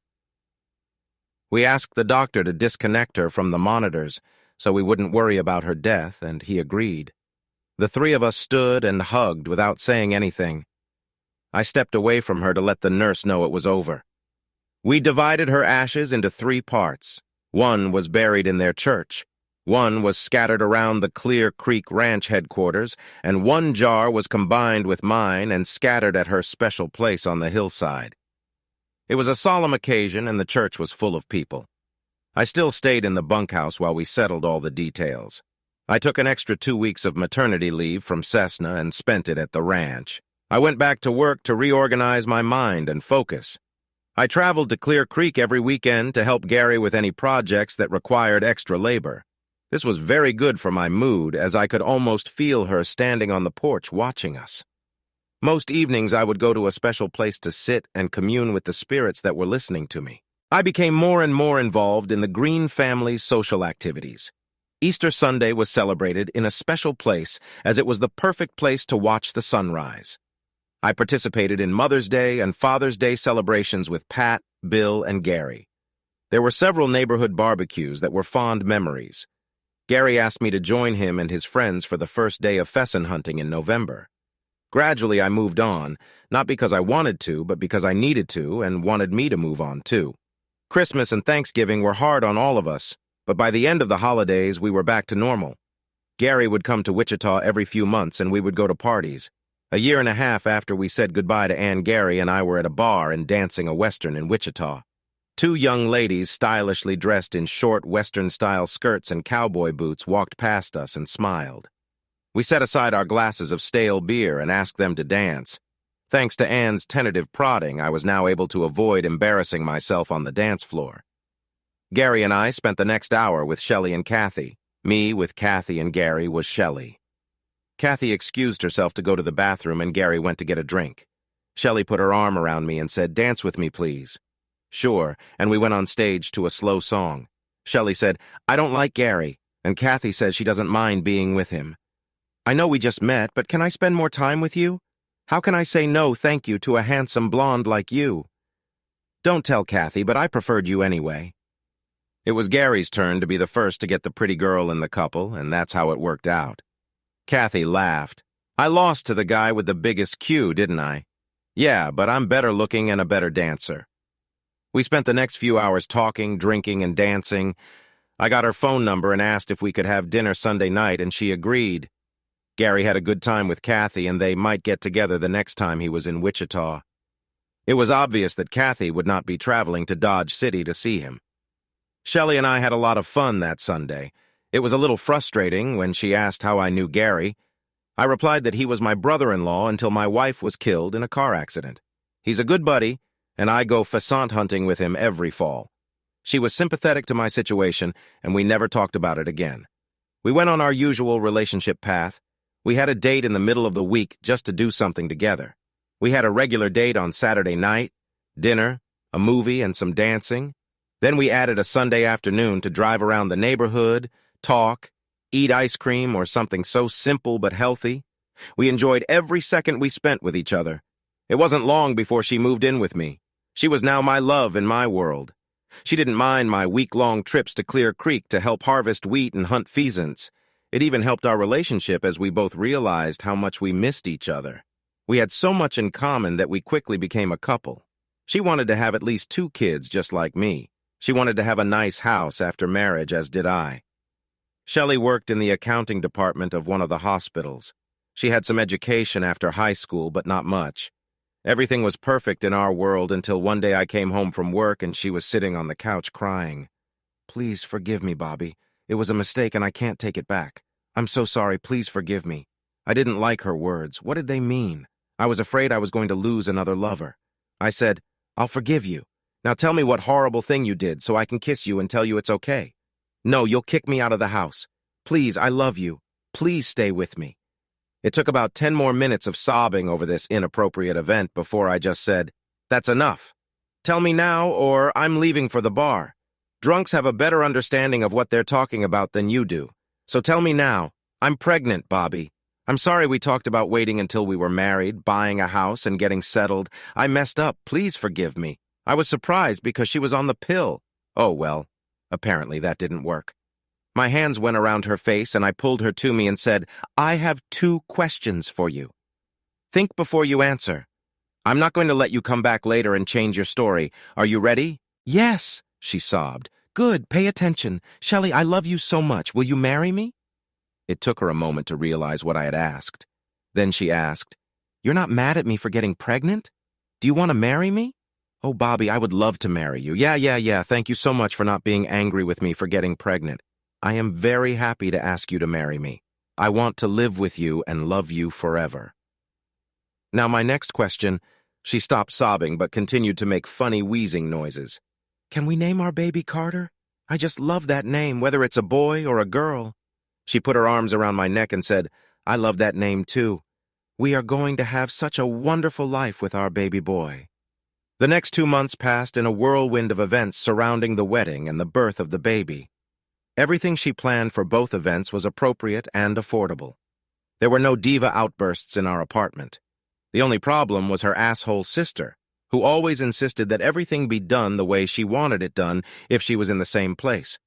We asked the doctor to disconnect her from the monitors so we wouldn't worry about her death, and he agreed. The three of us stood and hugged without saying anything. I stepped away from her to let the nurse know it was over. We divided her ashes into 3 parts. One was buried in their church. One was scattered around the Clear Creek Ranch headquarters, and one jar was combined with mine and scattered at her special place on the hillside. It was a solemn occasion, and the church was full of people. I still stayed in the bunkhouse while we settled all the details. I took an extra 2 weeks of maternity leave from Cessna and spent it at the ranch. I went back to work to reorganize my mind and focus. I traveled to Clear Creek every weekend to help Gary with any projects that required extra labor. This was very good for my mood, as I could almost feel her standing on the porch watching us. Most evenings I would go to a special place to sit and commune with the spirits that were listening to me. I became more and more involved in the Green family's social activities. Easter Sunday was celebrated in a special place, as it was the perfect place to watch the sunrise. I participated in Mother's Day and Father's Day celebrations with Pat, Bill, and Gary. There were several neighborhood barbecues that were fond memories. Gary asked me to join him and his friends for the first day of pheasant hunting in November. Gradually, I moved on, not because I wanted to, but because I needed to and wanted me to move on too. Christmas and Thanksgiving were hard on all of us, but by the end of the holidays, we were back to normal. Gary would come to Wichita every few months and we would go to parties. A year and a half after we said goodbye to Ann, Gary and I were at a bar and dancing a Western in Wichita. Two young ladies, stylishly dressed in short Western-style skirts and cowboy boots, walked past us and smiled. We set aside our glasses of stale beer and asked them to dance. Thanks to Ann's tentative prodding, I was now able to avoid embarrassing myself on the dance floor. Gary and I spent the next hour with Shelley and Kathy. Me with Kathy and Gary was Shelley. Kathy excused herself to go to the bathroom and Gary went to get a drink. Shelley put her arm around me and said, "Dance with me, please." Sure, and we went on stage to a slow song. Shelley said, "I don't like Gary," and Kathy says she doesn't mind being with him. "I know we just met, but can I spend more time with you? How can I say no thank you to a handsome blonde like you?" "Don't tell Kathy, but I preferred you anyway." It was Gary's turn to be the first to get the pretty girl in the couple, and that's how it worked out. Kathy laughed. "I lost to the guy with the biggest queue, didn't I?" "Yeah, but I'm better looking and a better dancer." We spent the next few hours talking, drinking, and dancing. I got her phone number and asked if we could have dinner Sunday night, and she agreed. Gary had a good time with Kathy, and they might get together the next time he was in Wichita. It was obvious that Kathy would not be traveling to Dodge City to see him. Shelley and I had a lot of fun that Sunday. It was a little frustrating when she asked how I knew Gary. I replied that he was my brother-in-law until my wife was killed in a car accident. He's a good buddy, and I go pheasant hunting with him every fall. She was sympathetic to my situation, and we never talked about it again. We went on our usual relationship path. We had a date in the middle of the week just to do something together. We had a regular date on Saturday night, dinner, a movie, and some dancing. Then we added a Sunday afternoon to drive around the neighborhood, talk, eat ice cream or something so simple but healthy. We enjoyed every second we spent with each other. It wasn't long before she moved in with me. She was now my love in my world. She didn't mind my week-long trips to Clear Creek to help harvest wheat and hunt pheasants. It even helped our relationship as we both realized how much we missed each other. We had so much in common that we quickly became a couple. She wanted to have at least 2 kids just like me. She wanted to have a nice house after marriage, as did I. Shelley worked in the accounting department of one of the hospitals. She had some education after high school, but not much. Everything was perfect in our world until one day I came home from work and she was sitting on the couch crying. "Please forgive me, Bobby. It was a mistake and I can't take it back. I'm so sorry, please forgive me." I didn't like her words. What did they mean? I was afraid I was going to lose another lover. I said, "I'll forgive you. Now tell me what horrible thing you did so I can kiss you and tell you it's okay." "No, you'll kick me out of the house. Please, I love you. Please stay with me." It took about 10 more minutes of sobbing over this inappropriate event before I just said, "That's enough. Tell me now or I'm leaving for the bar. Drunks have a better understanding of what they're talking about than you do. So tell me now. I'm pregnant, Bobby. I'm sorry we talked about waiting until we were married, buying a house, and getting settled. I messed up. Please forgive me. I was surprised because she was on the pill." Oh, well, apparently that didn't work. My hands went around her face and I pulled her to me and said, "I have 2 questions for you. Think before you answer. I'm not going to let you come back later and change your story. Are you ready?" "Yes," she sobbed. "Good, pay attention. Shelley, I love you so much. Will you marry me?" It took her a moment to realize what I had asked. Then she asked, "You're not mad at me for getting pregnant? Do you want to marry me?" "Oh, Bobby, I would love to marry you. Yeah. Thank you so much for not being angry with me for getting pregnant. I am very happy to ask you to marry me. I want to live with you and love you forever." Now, my next question, she stopped sobbing but continued to make funny wheezing noises. "Can we name our baby Carter? I just love that name, whether it's a boy or a girl." She put her arms around my neck and said, "I love that name too. We are going to have such a wonderful life with our baby boy." The next 2 months passed in a whirlwind of events surrounding the wedding and the birth of the baby. Everything she planned for both events was appropriate and affordable. There were no diva outbursts in our apartment. The only problem was her asshole sister, who always insisted that everything be done the way she wanted it done if she was in the same place.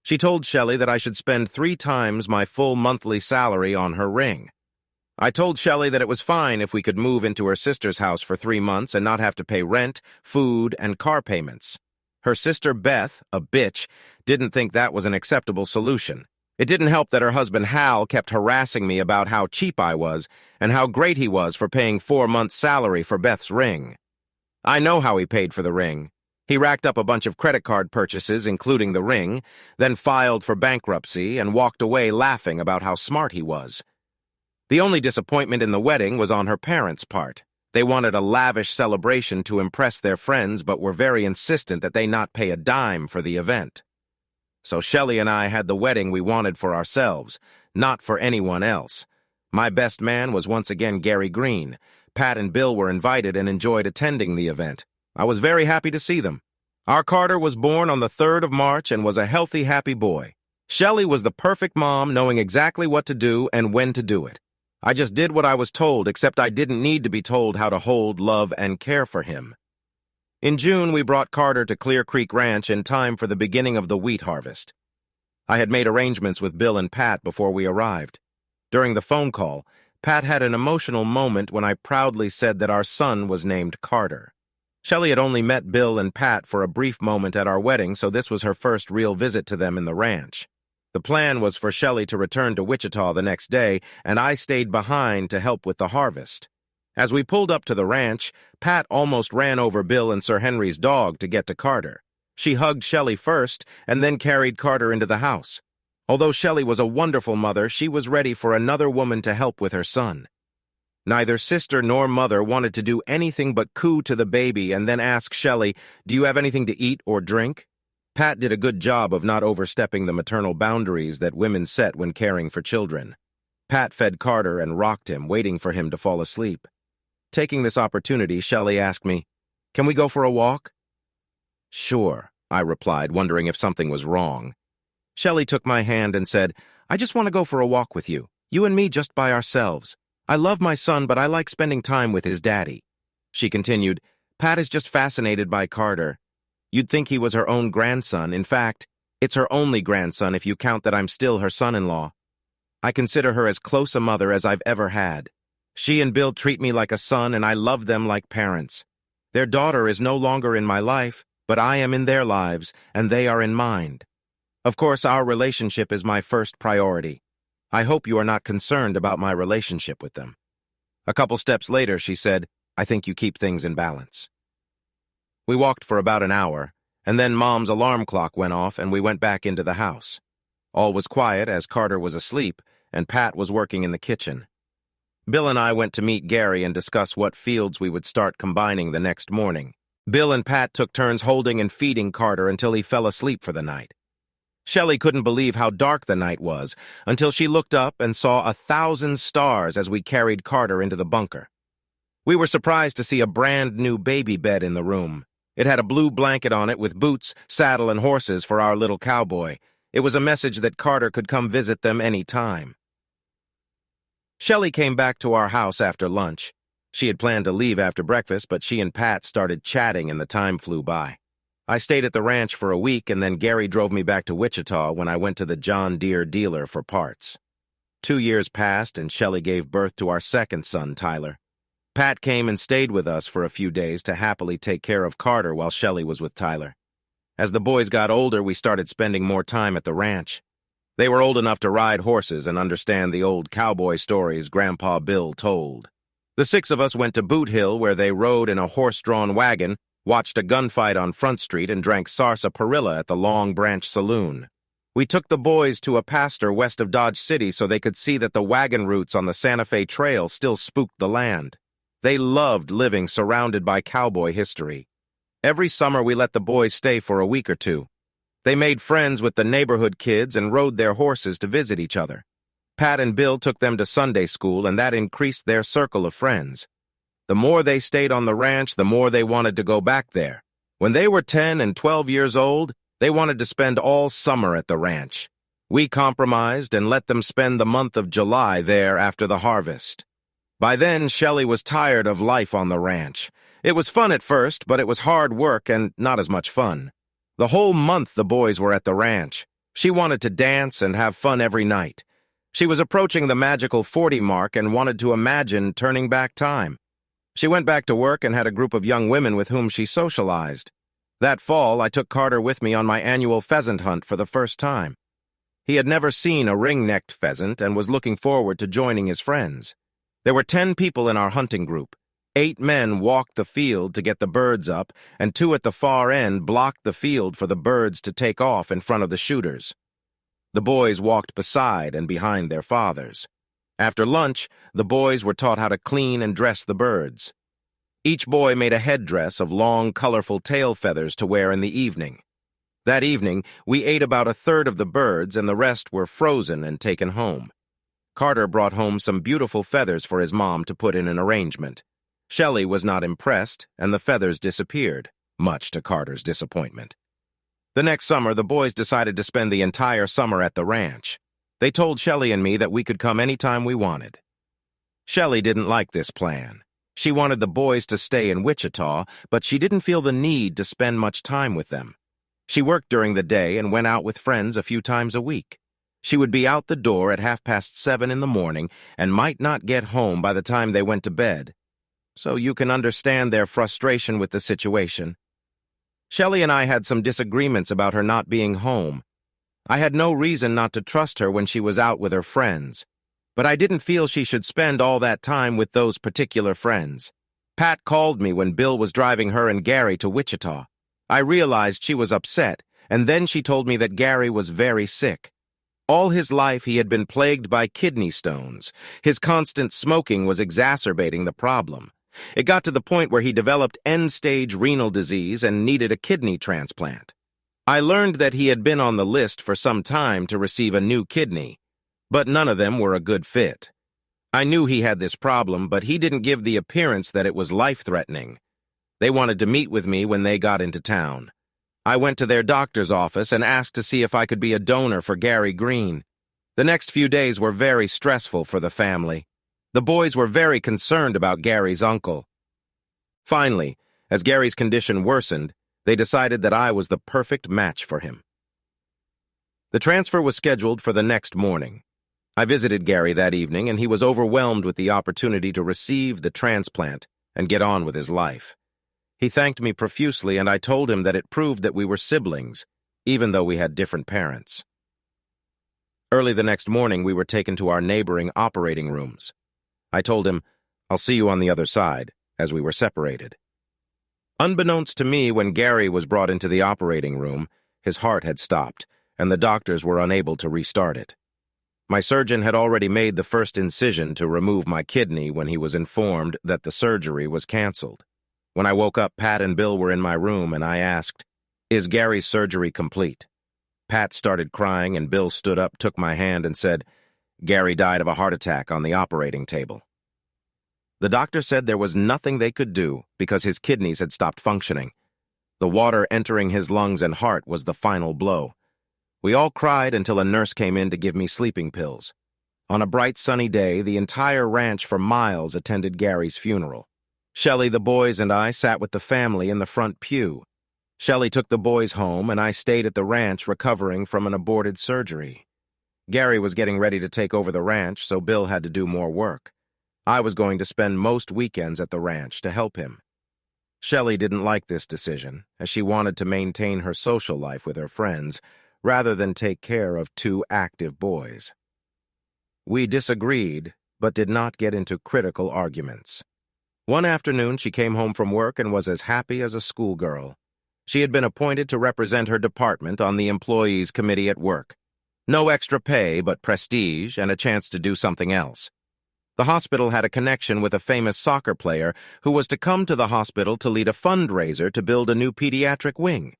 She told Shelley that I should spend 3 times my full monthly salary on her ring. I told Shelley that it was fine if we could move into her sister's house for 3 months and not have to pay rent, food, and car payments. Her sister Beth, a bitch, didn't think that was an acceptable solution. It didn't help that her husband Hal kept harassing me about how cheap I was and how great he was for paying 4 months' salary for Beth's ring. I know how he paid for the ring. He racked up a bunch of credit card purchases, including the ring, then filed for bankruptcy and walked away laughing about how smart he was. The only disappointment in the wedding was on her parents' part. They wanted a lavish celebration to impress their friends, but were very insistent that they not pay a dime for the event. So Shelley and I had the wedding we wanted for ourselves, not for anyone else. My best man was once again Gary Green. Pat and Bill were invited and enjoyed attending the event. I was very happy to see them. Our Carter was born on the 3rd of March and was a healthy, happy boy. Shelley was the perfect mom, knowing exactly what to do and when to do it. I just did what I was told, except I didn't need to be told how to hold, love, and care for him. In June, we brought Carter to Clear Creek Ranch in time for the beginning of the wheat harvest. I had made arrangements with Bill and Pat before we arrived. During the phone call, Pat had an emotional moment when I proudly said that our son was named Carter. Shelley had only met Bill and Pat for a brief moment at our wedding, so this was her first real visit to them in the ranch. The plan was for Shelley to return to Wichita the next day, and I stayed behind to help with the harvest. As we pulled up to the ranch, Pat almost ran over Bill and Sir Henry's dog to get to Carter. She hugged Shelley first and then carried Carter into the house. Although Shelley was a wonderful mother, she was ready for another woman to help with her son. Neither sister nor mother wanted to do anything but coo to the baby and then ask Shelley, "Do you have anything to eat or drink?" Pat did a good job of not overstepping the maternal boundaries that women set when caring for children. Pat fed Carter and rocked him, waiting for him to fall asleep. Taking this opportunity, Shelley asked me, "Can we go for a walk?" "Sure," I replied, wondering if something was wrong. Shelley took my hand and said, "I just want to go for a walk with you. You and me just by ourselves. I love my son, but I like spending time with his daddy." She continued, "Pat is just fascinated by Carter. You'd think he was her own grandson. In fact, it's her only grandson if you count that I'm still her son-in-law. I consider her as close a mother as I've ever had. She and Bill treat me like a son, and I love them like parents. Their daughter is no longer in my life, but I am in their lives, and they are in mine. Of course, our relationship is my first priority. I hope you are not concerned about my relationship with them." A couple steps later, she said, "I think you keep things in balance." We walked for about an hour, and then Mom's alarm clock went off and we went back into the house. All was quiet as Carter was asleep and Pat was working in the kitchen. Bill and I went to meet Gary and discuss what fields we would start combining the next morning. Bill and Pat took turns holding and feeding Carter until he fell asleep for the night. Shelley couldn't believe how dark the night was until she looked up and saw 1,000 stars as we carried Carter into the bunker. We were surprised to see a brand new baby bed in the room. It had a blue blanket on it with boots, saddle, and horses for our little cowboy. It was a message that Carter could come visit them any time. Shelley came back to our house after lunch. She had planned to leave after breakfast, but she and Pat started chatting and the time flew by. I stayed at the ranch for a week, and then Gary drove me back to Wichita when I went to the John Deere dealer for parts. 2 years passed, and Shelley gave birth to our second son, Tyler. Pat came and stayed with us for a few days to happily take care of Carter while Shelley was with Tyler. As the boys got older, we started spending more time at the ranch. They were old enough to ride horses and understand the old cowboy stories Grandpa Bill told. The 6 of us went to Boot Hill, where they rode in a horse-drawn wagon, watched a gunfight on Front Street, and drank sarsaparilla at the Long Branch Saloon. We took the boys to a pasture west of Dodge City so they could see that the wagon routes on the Santa Fe Trail still spooked the land. They loved living surrounded by cowboy history. Every summer we let the boys stay for a week or two. They made friends with the neighborhood kids and rode their horses to visit each other. Pat and Bill took them to Sunday school, and that increased their circle of friends. The more they stayed on the ranch, the more they wanted to go back there. When they were 10 and 12 years old, they wanted to spend all summer at the ranch. We compromised and let them spend the month of July there after the harvest. By then, Shelley was tired of life on the ranch. It was fun at first, but it was hard work and not as much fun. The whole month the boys were at the ranch. She wanted to dance and have fun every night. She was approaching the magical 40 mark and wanted to imagine turning back time. She went back to work and had a group of young women with whom she socialized. That fall, I took Carter with me on my annual pheasant hunt for the first time. He had never seen a ring-necked pheasant and was looking forward to joining his friends. There were 10 people in our hunting group. 8 men walked the field to get the birds up, and 2 at the far end blocked the field for the birds to take off in front of the shooters. The boys walked beside and behind their fathers. After lunch, the boys were taught how to clean and dress the birds. Each boy made a headdress of long, colorful tail feathers to wear in the evening. That evening, we ate about a third of the birds and the rest were frozen and taken home. Carter brought home some beautiful feathers for his mom to put in an arrangement. Shelley was not impressed, and the feathers disappeared, much to Carter's disappointment. The next summer, the boys decided to spend the entire summer at the ranch. They told Shelley and me that we could come anytime we wanted. Shelley didn't like this plan. She wanted the boys to stay in Wichita, but she didn't feel the need to spend much time with them. She worked during the day and went out with friends a few times a week. She would be out the door at 7:30 in the morning and might not get home by the time they went to bed. So you can understand their frustration with the situation. Shelley and I had some disagreements about her not being home. I had no reason not to trust her when she was out with her friends, but I didn't feel she should spend all that time with those particular friends. Pat called me when Bill was driving her and Gary to Wichita. I realized she was upset, and then she told me that Gary was very sick. All his life he had been plagued by kidney stones. His constant smoking was exacerbating the problem. It got to the point where he developed end-stage renal disease and needed a kidney transplant. I learned that he had been on the list for some time to receive a new kidney, but none of them were a good fit. I knew he had this problem, but he didn't give the appearance that it was life-threatening. They wanted to meet with me when they got into town. I went to their doctor's office and asked to see if I could be a donor for Gary Green. The next few days were very stressful for the family. The boys were very concerned about Gary's uncle. Finally, as Gary's condition worsened, they decided that I was the perfect match for him. The transfer was scheduled for the next morning. I visited Gary that evening, and he was overwhelmed with the opportunity to receive the transplant and get on with his life. He thanked me profusely, and I told him that it proved that we were siblings, even though we had different parents. Early the next morning, we were taken to our neighboring operating rooms. I told him, "I'll see you on the other side," as we were separated. Unbeknownst to me, when Gary was brought into the operating room, his heart had stopped, and the doctors were unable to restart it. My surgeon had already made the first incision to remove my kidney when he was informed that the surgery was canceled. When I woke up, Pat and Bill were in my room, and I asked, "Is Gary's surgery complete?" Pat started crying, and Bill stood up, took my hand, and said, "Gary died of a heart attack on the operating table." The doctor said there was nothing they could do because his kidneys had stopped functioning. The water entering his lungs and heart was the final blow. We all cried until a nurse came in to give me sleeping pills. On a bright sunny day, the entire ranch for miles attended Gary's funeral. Shelley, the boys, and I sat with the family in the front pew. Shelley took the boys home, and I stayed at the ranch recovering from an aborted surgery. Gary was getting ready to take over the ranch, so Bill had to do more work. I was going to spend most weekends at the ranch to help him. Shelley didn't like this decision, as she wanted to maintain her social life with her friends, rather than take care of 2 active boys. We disagreed, but did not get into critical arguments. One afternoon, she came home from work and was as happy as a schoolgirl. She had been appointed to represent her department on the employees' committee at work. No extra pay, but prestige and a chance to do something else. The hospital had a connection with a famous soccer player who was to come to the hospital to lead a fundraiser to build a new pediatric wing.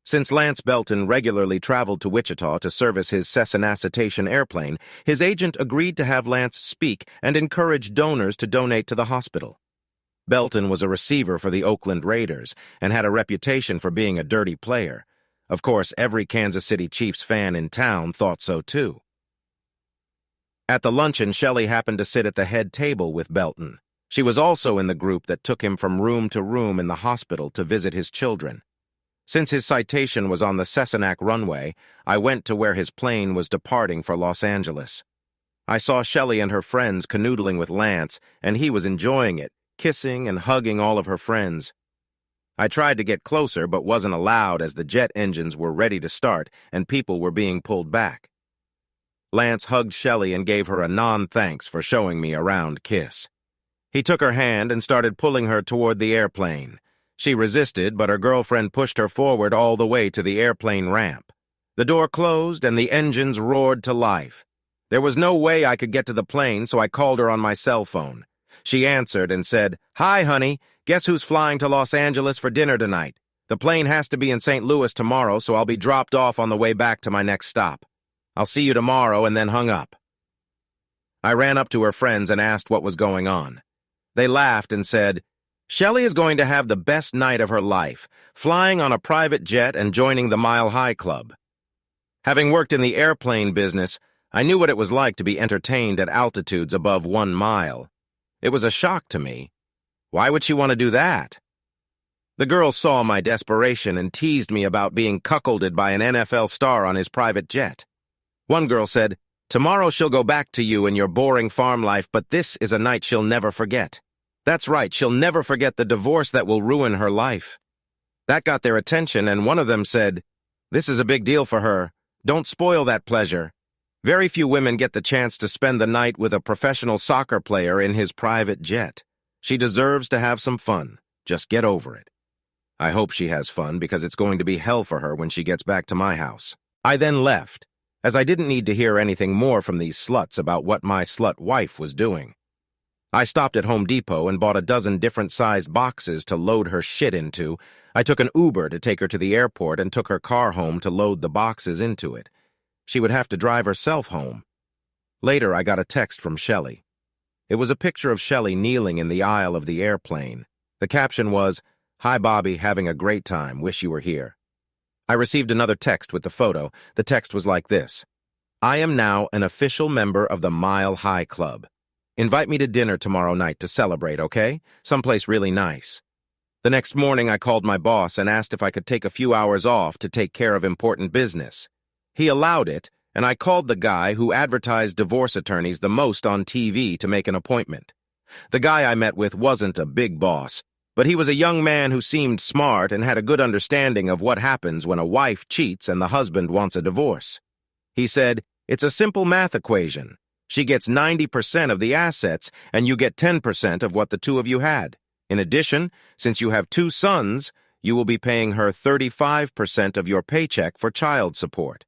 Since Lance Belton regularly traveled to Wichita to service his Cessna Citation airplane, his agent agreed to have Lance speak and encourage donors to donate to the hospital. Belton was a receiver for the Oakland Raiders and had a reputation for being a dirty player. Of course, every Kansas City Chiefs fan in town thought so too. At the luncheon, Shelley happened to sit at the head table with Belton. She was also in the group that took him from room to room in the hospital to visit his children. Since his citation was on the Cessna runway, I went to where his plane was departing for Los Angeles. I saw Shelley and her friends canoodling with Lance, and he was enjoying it, kissing and hugging all of her friends. I tried to get closer but wasn't allowed as the jet engines were ready to start and people were being pulled back. Lance hugged Shelley and gave her a non-thanks for showing me around kiss. He took her hand and started pulling her toward the airplane. She resisted, but her girlfriend pushed her forward all the way to the airplane ramp. The door closed and the engines roared to life. There was no way I could get to the plane, so I called her on my cell phone. She answered and said, "Hi, honey. Guess who's flying to Los Angeles for dinner tonight? The plane has to be in St. Louis tomorrow, so I'll be dropped off on the way back to my next stop. I'll see you tomorrow," and then hung up. I ran up to her friends and asked what was going on. They laughed and said, "Shelley is going to have the best night of her life, flying on a private jet and joining the Mile High Club." Having worked in the airplane business, I knew what it was like to be entertained at altitudes above 1 mile. It was a shock to me. Why would she want to do that? The girls saw my desperation and teased me about being cuckolded by an NFL star on his private jet. One girl said, "Tomorrow she'll go back to you in your boring farm life, but this is a night she'll never forget." That's right, she'll never forget the divorce that will ruin her life. That got their attention, and one of them said, "This is a big deal for her. Don't spoil that pleasure. Very few women get the chance to spend the night with a professional soccer player in his private jet. She deserves to have some fun. Just get over it." I hope she has fun because it's going to be hell for her when she gets back to my house. I then left, as I didn't need to hear anything more from these sluts about what my slut wife was doing. I stopped at Home Depot and bought a dozen different-sized boxes to load her shit into. I took an Uber to take her to the airport and took her car home to load the boxes into it. She would have to drive herself home. Later, I got a text from Shelley. It was a picture of Shelley kneeling in the aisle of the airplane. The caption was, "Hi, Bobby, having a great time. Wish you were here." I received another text with the photo. The text was like this: "I am now an official member of the Mile High Club. Invite me to dinner tomorrow night to celebrate, okay? Someplace really nice." The next morning, I called my boss and asked if I could take a few hours off to take care of important business. He allowed it, and I called the guy who advertised divorce attorneys the most on TV to make an appointment. The guy I met with wasn't a big boss, but he was a young man who seemed smart and had a good understanding of what happens when a wife cheats and the husband wants a divorce. He said, "It's a simple math equation. She gets 90% of the assets, and you get 10% of what the two of you had. In addition, since you have 2 sons, you will be paying her 35% of your paycheck for child support.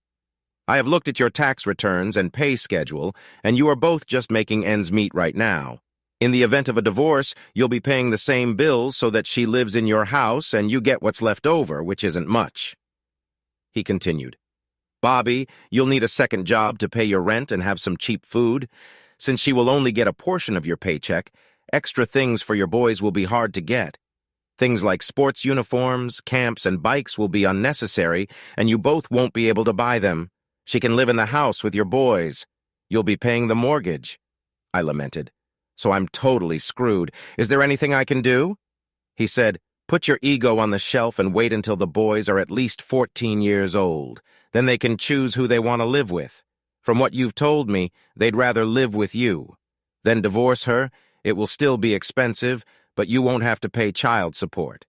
I have looked at your tax returns and pay schedule, and you are both just making ends meet right now. In the event of a divorce, you'll be paying the same bills so that she lives in your house and you get what's left over, which isn't much." He continued, "Bobby, you'll need a second job to pay your rent and have some cheap food. Since she will only get a portion of your paycheck, extra things for your boys will be hard to get. Things like sports uniforms, camps, and bikes will be unnecessary, and you both won't be able to buy them. She can live in the house with your boys. You'll be paying the mortgage." I lamented. "So I'm totally screwed. Is there anything I can do?" He said, "Put your ego on the shelf and wait until the boys are at least 14 years old. Then they can choose who they want to live with. From what you've told me, they'd rather live with you. Then divorce her. It will still be expensive, but you won't have to pay child support.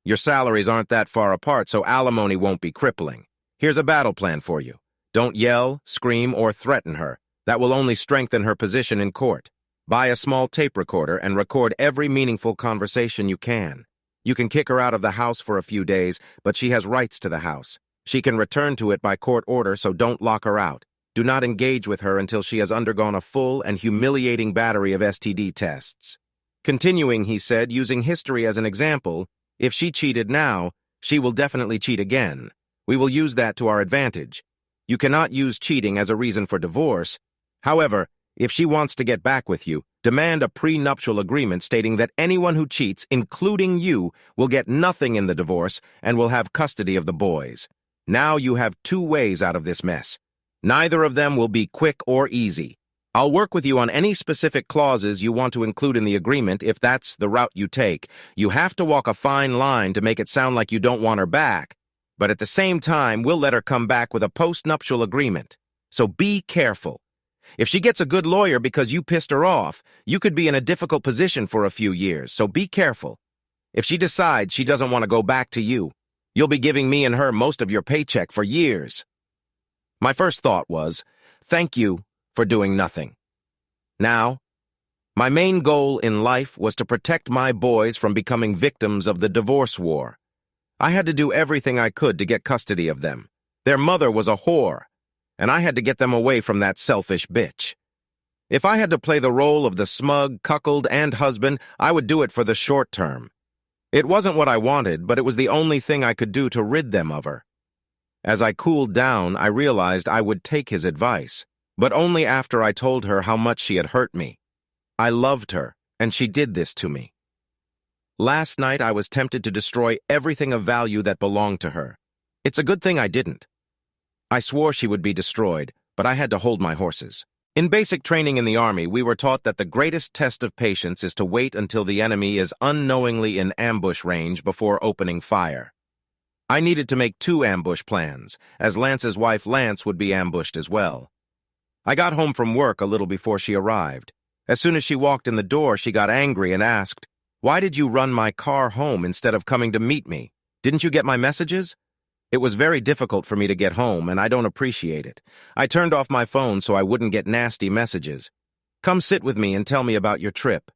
Your salaries aren't that far apart, so alimony won't be crippling. Here's a battle plan for you. Don't yell, scream, or threaten her. That will only strengthen her position in court. Buy a small tape recorder and record every meaningful conversation you can. You can kick her out of the house for a few days, but she has rights to the house. She can return to it by court order, so don't lock her out. Do not engage with her until she has undergone a full and humiliating battery of STD tests." Continuing, he said, using history as an example, "If she cheated now, she will definitely cheat again. We will use that to our advantage. You cannot use cheating as a reason for divorce. However, if she wants to get back with you, demand a prenuptial agreement stating that anyone who cheats, including you, will get nothing in the divorce and will have custody of the boys. Now you have 2 ways out of this mess. Neither of them will be quick or easy. I'll work with you on any specific clauses you want to include in the agreement if that's the route you take. You have to walk a fine line to make it sound like you don't want her back, but at the same time, we'll let her come back with a post-nuptial agreement. So be careful. If she gets a good lawyer because you pissed her off, you could be in a difficult position for a few years, so be careful. If she decides she doesn't want to go back to you, you'll be giving me and her most of your paycheck for years." My first thought was, thank you for doing nothing. Now, my main goal in life was to protect my boys from becoming victims of the divorce war. I had to do everything I could to get custody of them. Their mother was a whore, and I had to get them away from that selfish bitch. If I had to play the role of the smug, cuckold, and husband, I would do it for the short term. It wasn't what I wanted, but it was the only thing I could do to rid them of her. As I cooled down, I realized I would take his advice, but only after I told her how much she had hurt me. I loved her, and she did this to me. Last night, I was tempted to destroy everything of value that belonged to her. It's a good thing I didn't. I swore she would be destroyed, but I had to hold my horses. In basic training in the Army, we were taught that the greatest test of patience is to wait until the enemy is unknowingly in ambush range before opening fire. I needed to make 2 ambush plans, as Lance's wife Lance would be ambushed as well. I got home from work a little before she arrived. As soon as she walked in the door, she got angry and asked, "Why did you run my car home instead of coming to meet me? Didn't you get my messages?" It was very difficult for me to get home, and I don't appreciate it. I turned off my phone so I wouldn't get nasty messages. "Come sit with me and tell me about your trip."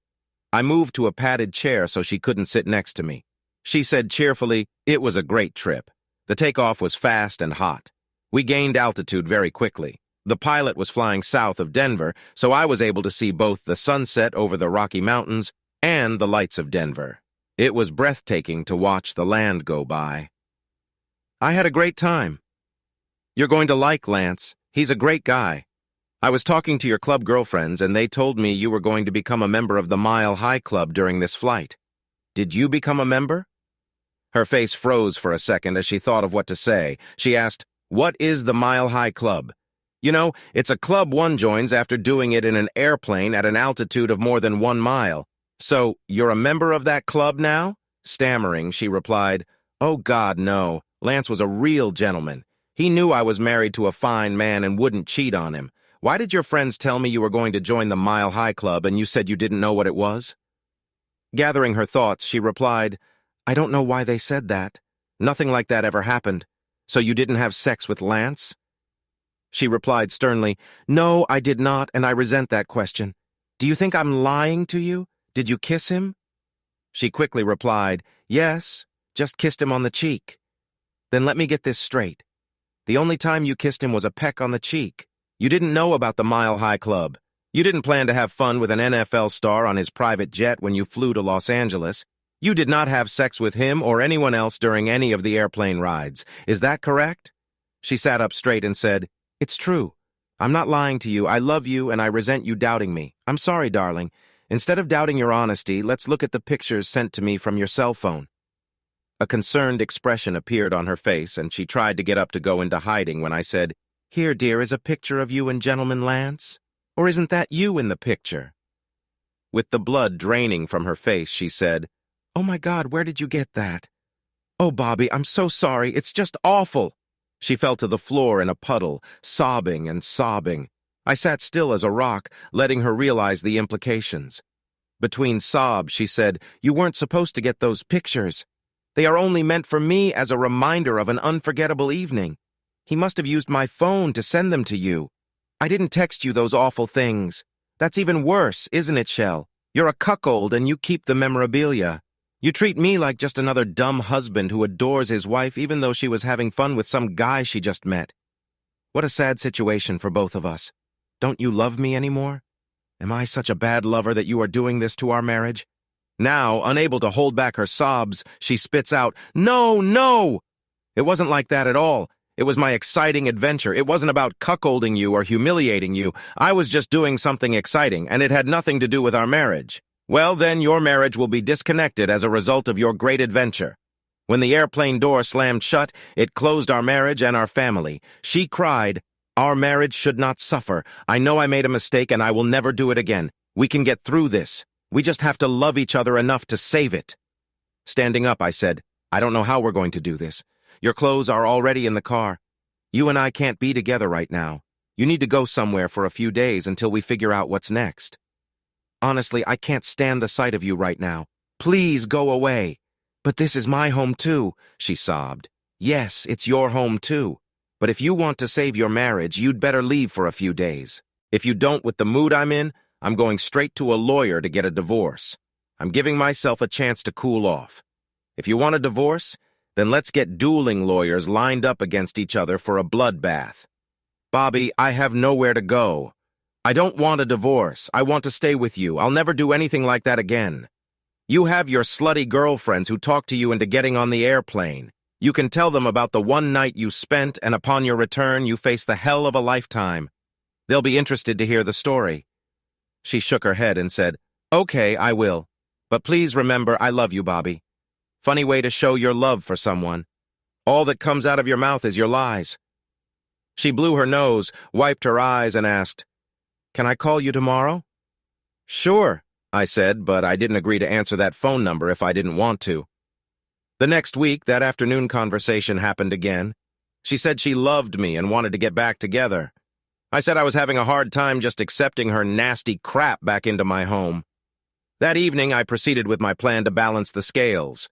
I moved to a padded chair so she couldn't sit next to me. She said cheerfully, "It was a great trip. The takeoff was fast and hot. We gained altitude very quickly. The pilot was flying south of Denver, so I was able to see both the sunset over the Rocky Mountains and the lights of Denver. It was breathtaking to watch the land go by. I had a great time. You're going to like Lance. He's a great guy. I was talking to your club girlfriends, and they told me you were going to become a member of the Mile High Club during this flight. Did you become a member?" Her face froze for a second as she thought of what to say. She asked, "What is the Mile High Club?" "You know, it's a club one joins after doing it in an airplane at an altitude of more than 1 mile. So, you're a member of that club now?" Stammering, she replied, "Oh God, no. Lance was a real gentleman. He knew I was married to a fine man and wouldn't cheat on him. Why did your friends tell me you were going to join the Mile High Club and you said you didn't know what it was?" Gathering her thoughts, she replied, "I don't know why they said that. Nothing like that ever happened. So you didn't have sex with Lance?" She replied sternly, "No, I did not, and I resent that question. Do you think I'm lying to you? Did you kiss him?" She quickly replied, "Yes, just kissed him on the cheek." "Then let me get this straight. The only time you kissed him was a peck on the cheek. You didn't know about the Mile High Club. You didn't plan to have fun with an NFL star on his private jet when you flew to Los Angeles. You did not have sex with him or anyone else during any of the airplane rides. Is that correct?" She sat up straight and said, "It's true. I'm not lying to you. I love you and I resent you doubting me. I'm sorry, darling. Instead of doubting your honesty, let's look at the pictures sent to me from your cell phone." A concerned expression appeared on her face, and she tried to get up to go into hiding when I said, "Here, dear, is a picture of you and Gentleman Lance. Or isn't that you in the picture?" With the blood draining from her face, she said, "Oh my God, where did you get that? Oh, Bobby, I'm so sorry. It's just awful." She fell to the floor in a puddle, sobbing and sobbing. I sat still as a rock, letting her realize the implications. Between sobs, she said, "You weren't supposed to get those pictures. They are only meant for me as a reminder of an unforgettable evening. He must have used my phone to send them to you. I didn't text you those awful things. That's even worse, isn't it, Shell? You're a cuckold and you keep the memorabilia. You treat me like just another dumb husband who adores his wife even though she was having fun with some guy she just met. What a sad situation for both of us. Don't you love me anymore? Am I such a bad lover that you are doing this to our marriage?" Now, unable to hold back her sobs, she spits out, "No, no!" It wasn't like that at all. It was my exciting adventure. It wasn't about cuckolding you or humiliating you. I was just doing something exciting, and it had nothing to do with our marriage. Well, then, your marriage will be disconnected as a result of your great adventure. When the airplane door slammed shut, it closed our marriage and our family. She cried, "Our marriage should not suffer. I know I made a mistake, and I will never do it again. We can get through this. We just have to love each other enough to save it." Standing up, I said, "I don't know how we're going to do this. Your clothes are already in the car. You and I can't be together right now. You need to go somewhere for a few days until we figure out what's next. Honestly, I can't stand the sight of you right now. Please go away. But this is my home too, she sobbed. Yes, it's your home too. But if you want to save your marriage, you'd better leave for a few days. If you don't, with the mood I'm in, I'm going straight to a lawyer to get a divorce. I'm giving myself a chance to cool off. If you want a divorce, then let's get dueling lawyers lined up against each other for a bloodbath. Bobby, I have nowhere to go. I don't want a divorce. I want to stay with you. I'll never do anything like that again. You have your slutty girlfriends who talk to you into getting on the airplane. You can tell them about the one night you spent, and upon your return, you face the hell of a lifetime. They'll be interested to hear the story. She shook her head and said, Okay, I will. But please remember, I love you, Bobby. Funny way to show your love for someone. All that comes out of your mouth is your lies. She blew her nose, wiped her eyes, and asked, Can I call you tomorrow? Sure, I said, but I didn't agree to answer that phone number if I didn't want to. The next week, that afternoon conversation happened again. She said she loved me and wanted to get back together. I said I was having a hard time just accepting her nasty crap back into my home. That evening, I proceeded with my plan to balance the scales.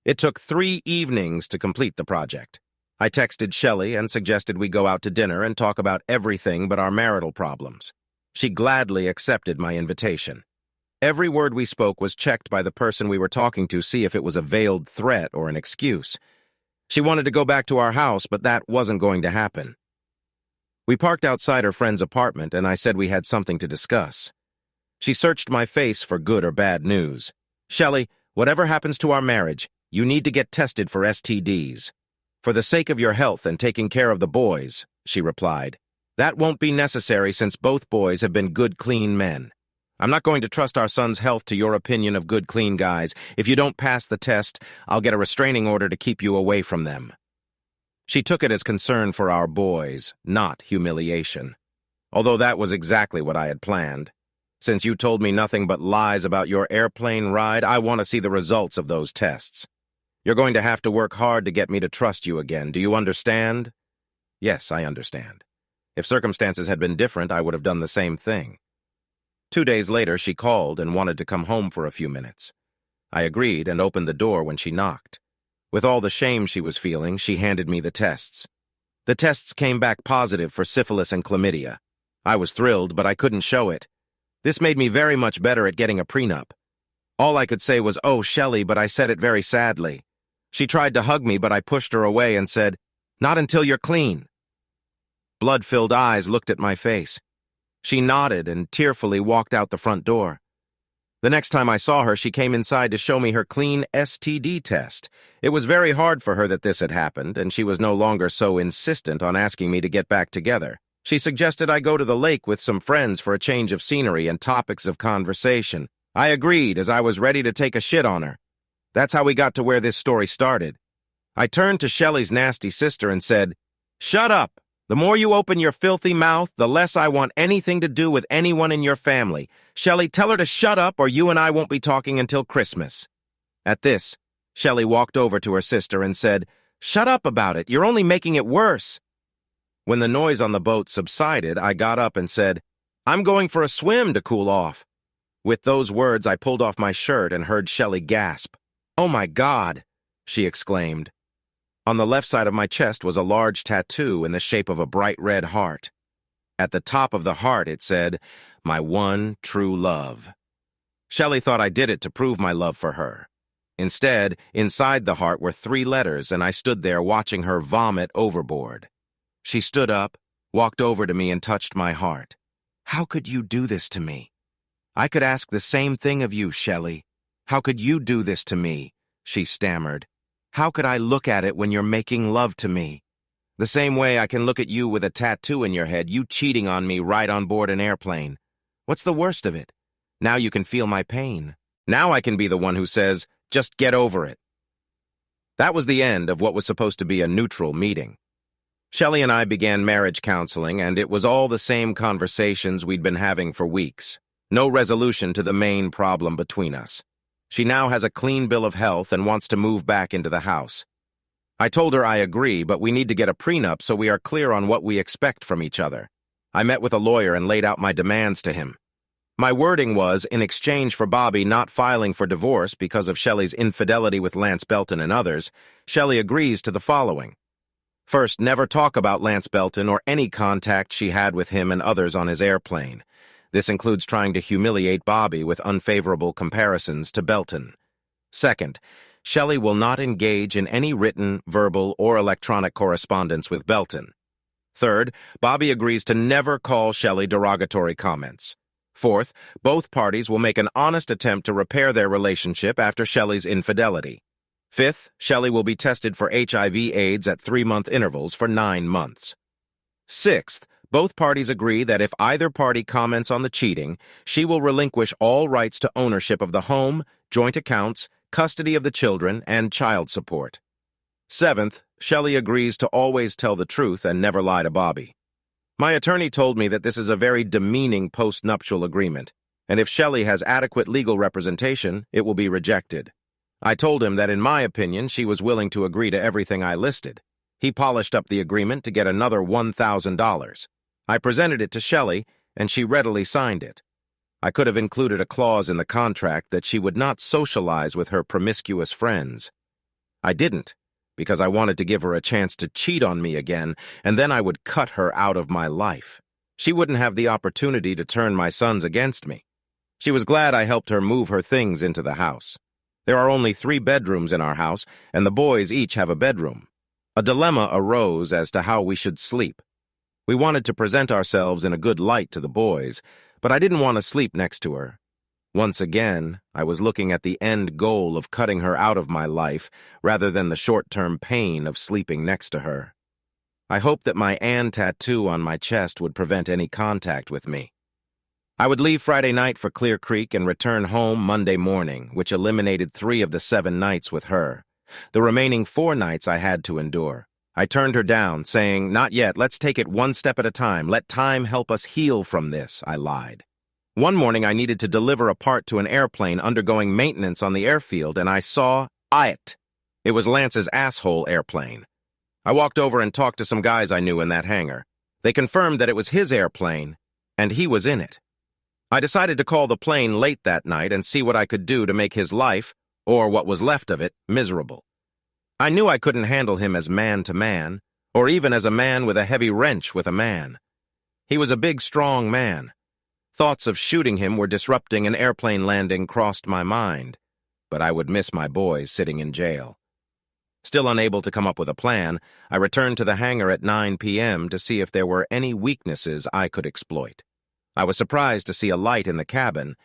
It took 3 evenings to complete the project. I texted Shelley and suggested we go out to dinner and talk about everything but our marital problems. She gladly accepted my invitation. Every word we spoke was checked by the person we were talking to, see if it was a veiled threat or an excuse. She wanted to go back to our house, but that wasn't going to happen. We parked outside her friend's apartment, and I said we had something to discuss. She searched my face for good or bad news. Shelley, whatever happens to our marriage, you need to get tested for STDs. For the sake of your health and taking care of the boys, she replied. That won't be necessary since both boys have been good, clean men. I'm not going to trust our son's health to your opinion of good, clean guys. If you don't pass the test, I'll get a restraining order to keep you away from them. She took it as concern for our boys, not humiliation. Although that was exactly what I had planned. Since you told me nothing but lies about your airplane ride, I want to see the results of those tests. You're going to have to work hard to get me to trust you again. Do you understand? Yes, I understand. If circumstances had been different, I would have done the same thing. 2 days later, she called and wanted to come home for a few minutes. I agreed and opened the door when she knocked. With all the shame she was feeling, she handed me the tests. The tests came back positive for syphilis and chlamydia. I was thrilled, but I couldn't show it. This made me very much better at getting a prenup. All I could say was, "Oh, Shelley," but I said it very sadly. She tried to hug me, but I pushed her away and said, "Not until you're clean." Blood-filled eyes looked at my face. She nodded and tearfully walked out the front door. The next time I saw her, she came inside to show me her clean STD test. It was very hard for her that this had happened, and she was no longer so insistent on asking me to get back together. She suggested I go to the lake with some friends for a change of scenery and topics of conversation. I agreed, as I was ready to take a shit on her. That's how we got to where this story started. I turned to Shelley's nasty sister and said, "Shut up! The more you open your filthy mouth, the less I want anything to do with anyone in your family. Shelley, tell her to shut up or you and I won't be talking until Christmas." At this, Shelley walked over to her sister and said, "Shut up about it. You're only making it worse." When the noise on the boat subsided, I got up and said, "I'm going for a swim to cool off." With those words, I pulled off my shirt and heard Shelley gasp. "Oh my God," she exclaimed. On the left side of my chest was a large tattoo in the shape of a bright red heart. At the top of the heart it said, "My one true love." Shelley thought I did it to prove my love for her. Instead, inside the heart were 3 letters, and I stood there watching her vomit overboard. She stood up, walked over to me, and touched my heart. "How could you do this to me?" "I could ask the same thing of you, Shelley. How could you do this to me?" she stammered. "How could I look at it when you're making love to me? The same way I can look at you with a tattoo in your head, you cheating on me right on board an airplane. What's the worst of it? Now you can feel my pain. Now I can be the one who says, just get over it." That was the end of what was supposed to be a neutral meeting. Shelley and I began marriage counseling, and it was all the same conversations we'd been having for weeks. No resolution to the main problem between us. She now has a clean bill of health and wants to move back into the house. I told her I agree, but we need to get a prenup so we are clear on what we expect from each other. I met with a lawyer and laid out my demands to him. My wording was, in exchange for Bobby not filing for divorce because of Shelley's infidelity with Lance Belton and others, Shelley agrees to the following. First, never talk about Lance Belton or any contact she had with him and others on his airplane. This includes trying to humiliate Bobby with unfavorable comparisons to Belton. Second, Shelley will not engage in any written, verbal, or electronic correspondence with Belton. Third, Bobby agrees to never call Shelley derogatory comments. Fourth, both parties will make an honest attempt to repair their relationship after Shelley's infidelity. Fifth, Shelley will be tested for HIV/AIDS at 3-month intervals for 9 months. Sixth, both parties agree that if either party comments on the cheating, she will relinquish all rights to ownership of the home, joint accounts, custody of the children, and child support. Seventh, Shelley agrees to always tell the truth and never lie to Bobby. My attorney told me that this is a very demeaning post-nuptial agreement, and if Shelley has adequate legal representation, it will be rejected. I told him that in my opinion, she was willing to agree to everything I listed. He polished up the agreement to get another $1,000. I presented it to Shelley, and she readily signed it. I could have included a clause in the contract that she would not socialize with her promiscuous friends. I didn't, because I wanted to give her a chance to cheat on me again, and then I would cut her out of my life. She wouldn't have the opportunity to turn my sons against me. She was glad I helped her move her things into the house. There are only 3 bedrooms in our house, and the boys each have a bedroom. A dilemma arose as to how we should sleep. We wanted to present ourselves in a good light to the boys, but I didn't want to sleep next to her. Once again, I was looking at the end goal of cutting her out of my life rather than the short-term pain of sleeping next to her. I hoped that my Anne tattoo on my chest would prevent any contact with me. I would leave Friday night for Clear Creek and return home Monday morning, which eliminated 3 of the 7 nights with her. The remaining 4 nights I had to endure. I turned her down, saying, "Not yet, let's take it one step at a time. Let time help us heal from this," I lied. One morning I needed to deliver a part to an airplane undergoing maintenance on the airfield, and I saw it. It was Lance's asshole airplane. I walked over and talked to some guys I knew in that hangar. They confirmed that it was his airplane, and he was in it. I decided to call the plane late that night and see what I could do to make his life, or what was left of it, miserable. I knew I couldn't handle him as man to man, or even as a man with a heavy wrench with a man. He was a big, strong man. Thoughts of shooting him were disrupting an airplane landing crossed my mind, but I would miss my boys sitting in jail. Still unable to come up with a plan, I returned to the hangar at 9 p.m. to see if there were any weaknesses I could exploit. I was surprised to see a light in the cabin,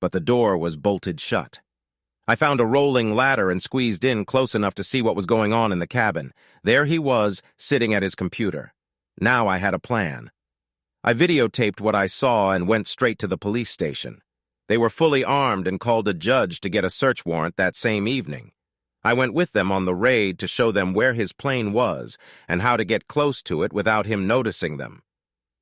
but the door was bolted shut. I found a rolling ladder and squeezed in close enough to see what was going on in the cabin. There he was, sitting at his computer. Now I had a plan. I videotaped what I saw and went straight to the police station. They were fully armed and called a judge to get a search warrant that same evening. I went with them on the raid to show them where his plane was and how to get close to it without him noticing them.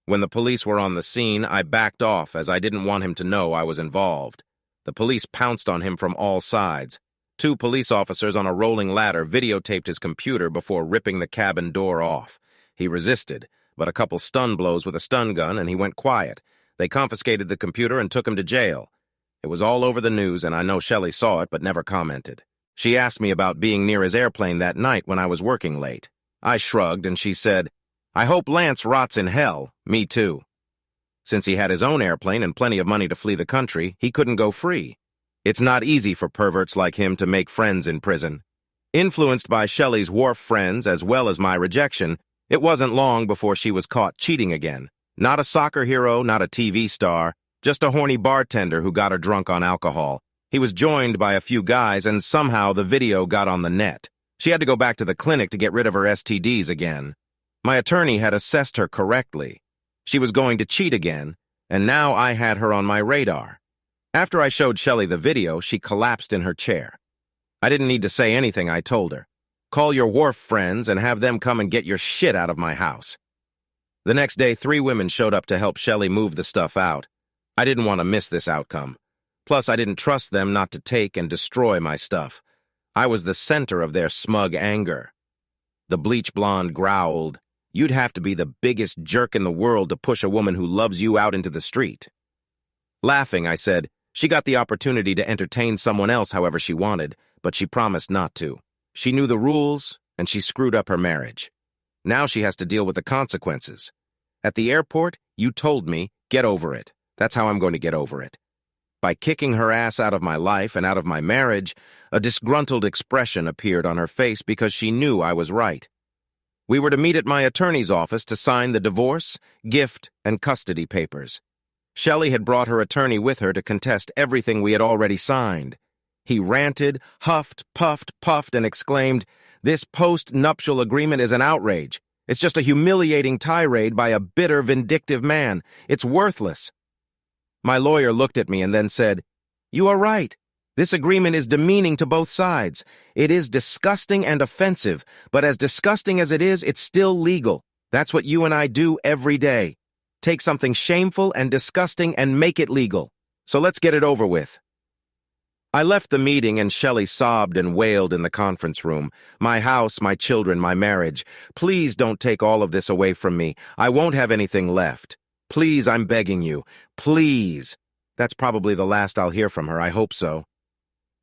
When the police were on the scene, I backed off as I didn't want him to know I was involved. The police pounced on him from all sides. 2 police officers on a rolling ladder videotaped his computer before ripping the cabin door off. He resisted, but a couple stun blows with a stun gun and he went quiet. They confiscated the computer and took him to jail. It was all over the news, and I know Shelley saw it but never commented. She asked me about being near his airplane that night when I was working late. I shrugged and she said, "I hope Lance rots in hell. Me too." Since he had his own airplane and plenty of money to flee the country, he couldn't go free. It's not easy for perverts like him to make friends in prison. Influenced by Shelley's wharf friends as well as my rejection, it wasn't long before she was caught cheating again. Not a soccer hero, not a TV star, just a horny bartender who got her drunk on alcohol. He was joined by a few guys, and somehow the video got on the net. She had to go back to the clinic to get rid of her STDs again. My attorney had assessed her correctly. She was going to cheat again, and now I had her on my radar. After I showed Shelley the video, she collapsed in her chair. I didn't need to say anything, I told her. Call your wharf friends and have them come and get your shit out of my house. The next day, 3 women showed up to help Shelley move the stuff out. I didn't want to miss this outcome. Plus, I didn't trust them not to take and destroy my stuff. I was the center of their smug anger. The bleach blonde growled, You'd have to be the biggest jerk in the world to push a woman who loves you out into the street. Laughing, I said, she got the opportunity to entertain someone else however she wanted, but she promised not to. She knew the rules, and she screwed up her marriage. Now she has to deal with the consequences. At the airport, you told me, get over it. That's how I'm going to get over it. By kicking her ass out of my life and out of my marriage, a disgruntled expression appeared on her face because she knew I was right. We were to meet at my attorney's office to sign the divorce, gift, and custody papers. Shelley had brought her attorney with her to contest everything we had already signed. He ranted, huffed, puffed, and exclaimed, "This post-nuptial agreement is an outrage. It's just a humiliating tirade by a bitter, vindictive man. It's worthless." My lawyer looked at me and then said, "You are right. This agreement is demeaning to both sides. It is disgusting and offensive, but as disgusting as it is, it's still legal. That's what you and I do every day. Take something shameful and disgusting and make it legal. So let's get it over with." I left the meeting and Shelley sobbed and wailed in the conference room. "My house, my children, my marriage. Please don't take all of this away from me. I won't have anything left. Please, I'm begging you. Please." That's probably the last I'll hear from her. I hope so.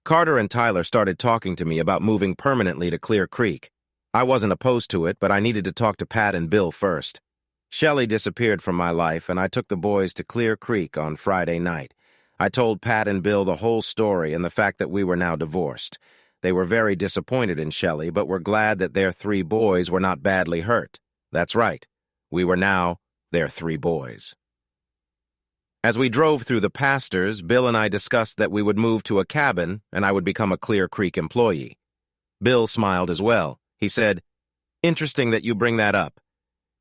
Carter and Tyler started talking to me about moving permanently to Clear Creek. I wasn't opposed to it, but I needed to talk to Pat and Bill first. Shelley disappeared from my life, and I took the boys to Clear Creek on Friday night. I told Pat and Bill the whole story and the fact that we were now divorced. They were very disappointed in Shelley, but were glad that their 3 boys were not badly hurt. That's right. We were now their 3 boys. As we drove through the pastures, Bill and I discussed that we would move to a cabin and I would become a Clear Creek employee. Bill smiled as well. He said, "Interesting that you bring that up.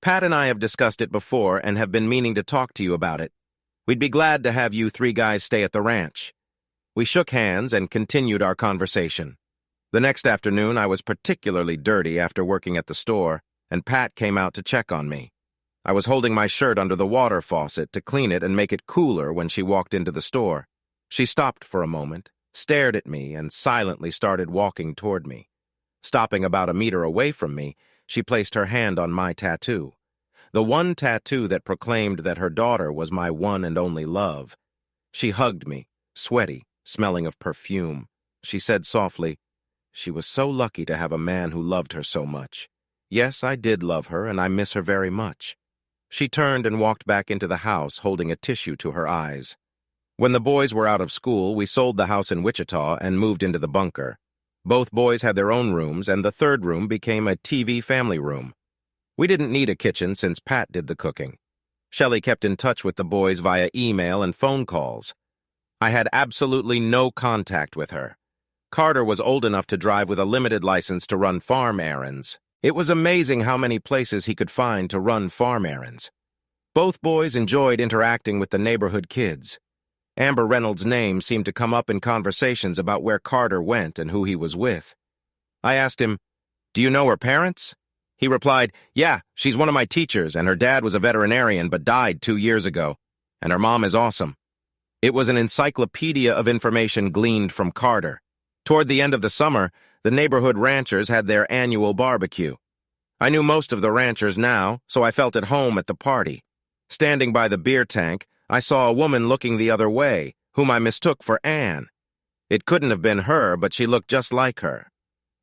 Pat and I have discussed it before and have been meaning to talk to you about it. We'd be glad to have you 3 guys stay at the ranch." We shook hands and continued our conversation. The next afternoon, I was particularly dirty after working at the store, and Pat came out to check on me. I was holding my shirt under the water faucet to clean it and make it cooler when she walked into the store. She stopped for a moment, stared at me, and silently started walking toward me. Stopping about a meter away from me, she placed her hand on my tattoo. The one tattoo that proclaimed that her daughter was my one and only love. She hugged me, sweaty, smelling of perfume. She said softly, "She was so lucky to have a man who loved her so much. Yes, I did love her, and I miss her very much." She turned and walked back into the house, holding a tissue to her eyes. When the boys were out of school, we sold the house in Wichita and moved into the bunker. Both boys had their own rooms, and the 3rd room became a TV family room. We didn't need a kitchen since Pat did the cooking. Shelley kept in touch with the boys via email and phone calls. I had absolutely no contact with her. Carter was old enough to drive with a limited license to run farm errands. It was amazing how many places he could find to run farm errands. Both boys enjoyed interacting with the neighborhood kids. Amber Reynolds' name seemed to come up in conversations about where Carter went and who he was with. I asked him, "Do you know her parents?" He replied, "Yeah, she's one of my teachers, and her dad was a veterinarian but died 2 years ago, and her mom is awesome." It was an encyclopedia of information gleaned from Carter. Toward the end of the summer, the neighborhood ranchers had their annual barbecue. I knew most of the ranchers now, so I felt at home at the party. Standing by the beer tank, I saw a woman looking the other way, whom I mistook for Anne. It couldn't have been her, but she looked just like her.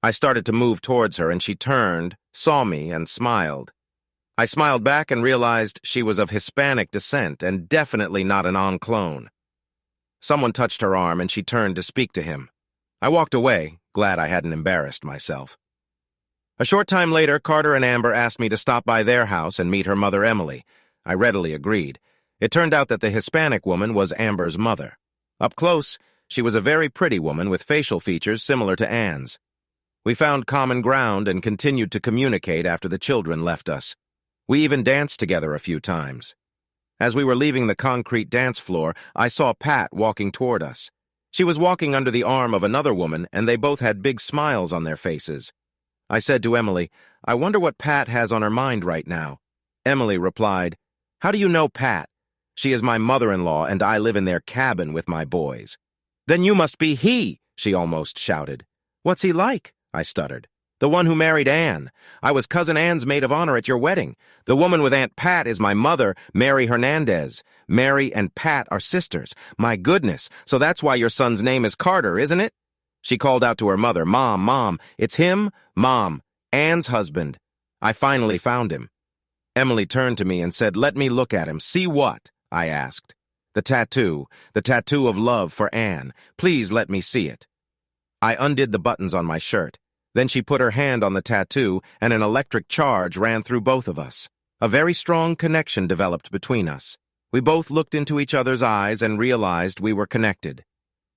I started to move towards her, and she turned, saw me, and smiled. I smiled back and realized she was of Hispanic descent and definitely not an clone. Someone touched her arm, and she turned to speak to him. I walked away, glad I hadn't embarrassed myself. A short time later, Carter and Amber asked me to stop by their house and meet her mother, Emily. I readily agreed. It turned out that the Hispanic woman was Amber's mother. Up close, she was a very pretty woman with facial features similar to Anne's. We found common ground and continued to communicate after the children left us. We even danced together a few times. As we were leaving the concrete dance floor, I saw Pat walking toward us. She was walking under the arm of another woman, and they both had big smiles on their faces. I said to Emily, "I wonder what Pat has on her mind right now." Emily replied, "How do you know Pat? She is my mother-in-law, and I live in their cabin with my boys." "Then you must be he," she almost shouted. "What's he like?" I stuttered. The one who married Anne. I was Cousin Anne's maid of honor at your wedding. The woman with Aunt Pat is my mother, Mary Hernandez. Mary and Pat are sisters. My goodness, so that's why your son's name is Carter, isn't it? She called out to her mother, Mom, Mom, it's him? Mom, Anne's husband. I finally found him. Emily turned to me and said, "Let me look at him." "See what?" I asked. The tattoo of love for Anne. Please let me see it." I undid the buttons on my shirt. Then she put her hand on the tattoo, and an electric charge ran through both of us. A very strong connection developed between us. We both looked into each other's eyes and realized we were connected.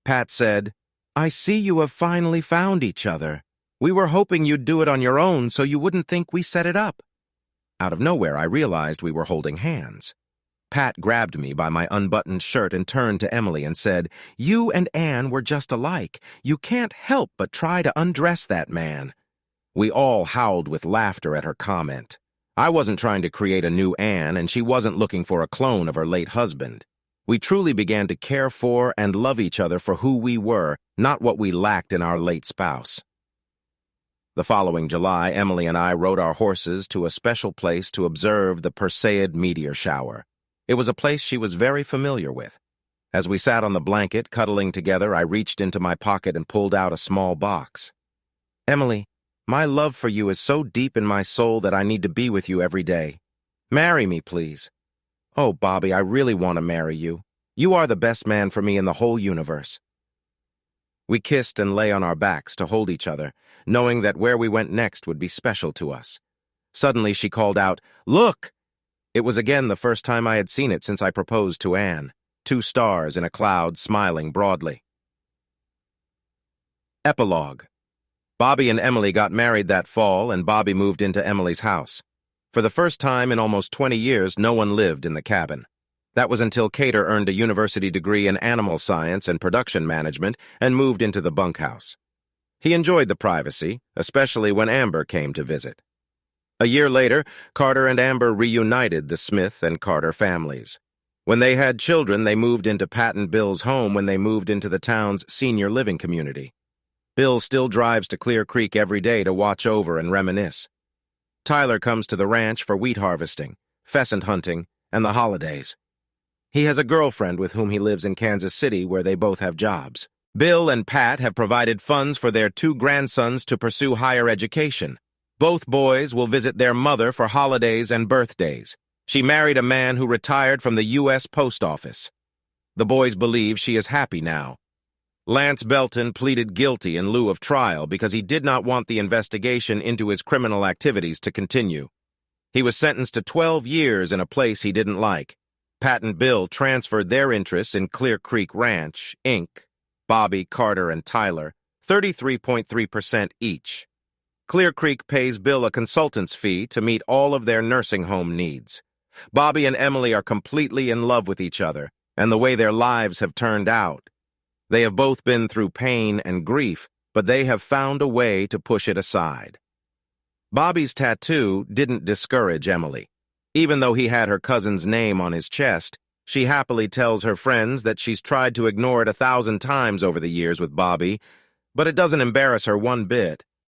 Pat said, "I see you have finally found each other. We were hoping you'd do it on your own so you wouldn't think we set it up." Out of nowhere, I realized we were holding hands. Pat grabbed me by my unbuttoned shirt and turned to Emily and said, "You and Anne were just alike. You can't help but try to undress that man." We all howled with laughter at her comment. I wasn't trying to create a new Anne, and she wasn't looking for a clone of her late husband. We truly began to care for and love each other for who we were, not what we lacked in our late spouse. The following July, Emily and I rode our horses to a special place to observe the Perseid meteor shower. It was a place she was very familiar with. As we sat on the blanket, cuddling together, I reached into my pocket and pulled out a small box. "Emily, my love for you is so deep in my soul that I need to be with you every day. Marry me, please." "Oh, Bobby, I really want to marry you. You are the best man for me in the whole universe." We kissed and lay on our backs to hold each other, knowing that where we went next would be special to us. Suddenly she called out, "Look!" It was again the first time I had seen it since I proposed to Anne. 2 stars in a cloud smiling broadly. Epilogue. Bobby and Emily got married that fall, and Bobby moved into Emily's house. For the first time in almost 20 years, no one lived in the cabin. That was until Cater earned a university degree in animal science and production management and moved into the bunkhouse. He enjoyed the privacy, especially when Amber came to visit. A year later, Carter and Amber reunited the Smith and Carter families. When they had children, they moved into Pat and Bill's home when they moved into the town's senior living community. Bill still drives to Clear Creek every day to watch over and reminisce. Tyler comes to the ranch for wheat harvesting, pheasant hunting, and the holidays. He has a girlfriend with whom he lives in Kansas City, where they both have jobs. Bill and Pat have provided funds for their 2 grandsons to pursue higher education. Both boys will visit their mother for holidays and birthdays. She married a man who retired from the U.S. Post Office. The boys believe she is happy now. Lance Belton pleaded guilty in lieu of trial because he did not want the investigation into his criminal activities to continue. He was sentenced to 12 years in a place he didn't like. Pat and Bill transferred their interests in Clear Creek Ranch, Inc., Bobby, Carter, and Tyler, 33.3% each. Clear Creek pays Bill a consultant's fee to meet all of their nursing home needs. Bobby and Emily are completely in love with each other and the way their lives have turned out. They have both been through pain and grief, but they have found a way to push it aside. Bobby's tattoo didn't discourage Emily. Even though he had her cousin's name on his chest, she happily tells her friends that she's tried to ignore it 1,000 times over the years with Bobby, but it doesn't embarrass her one bit.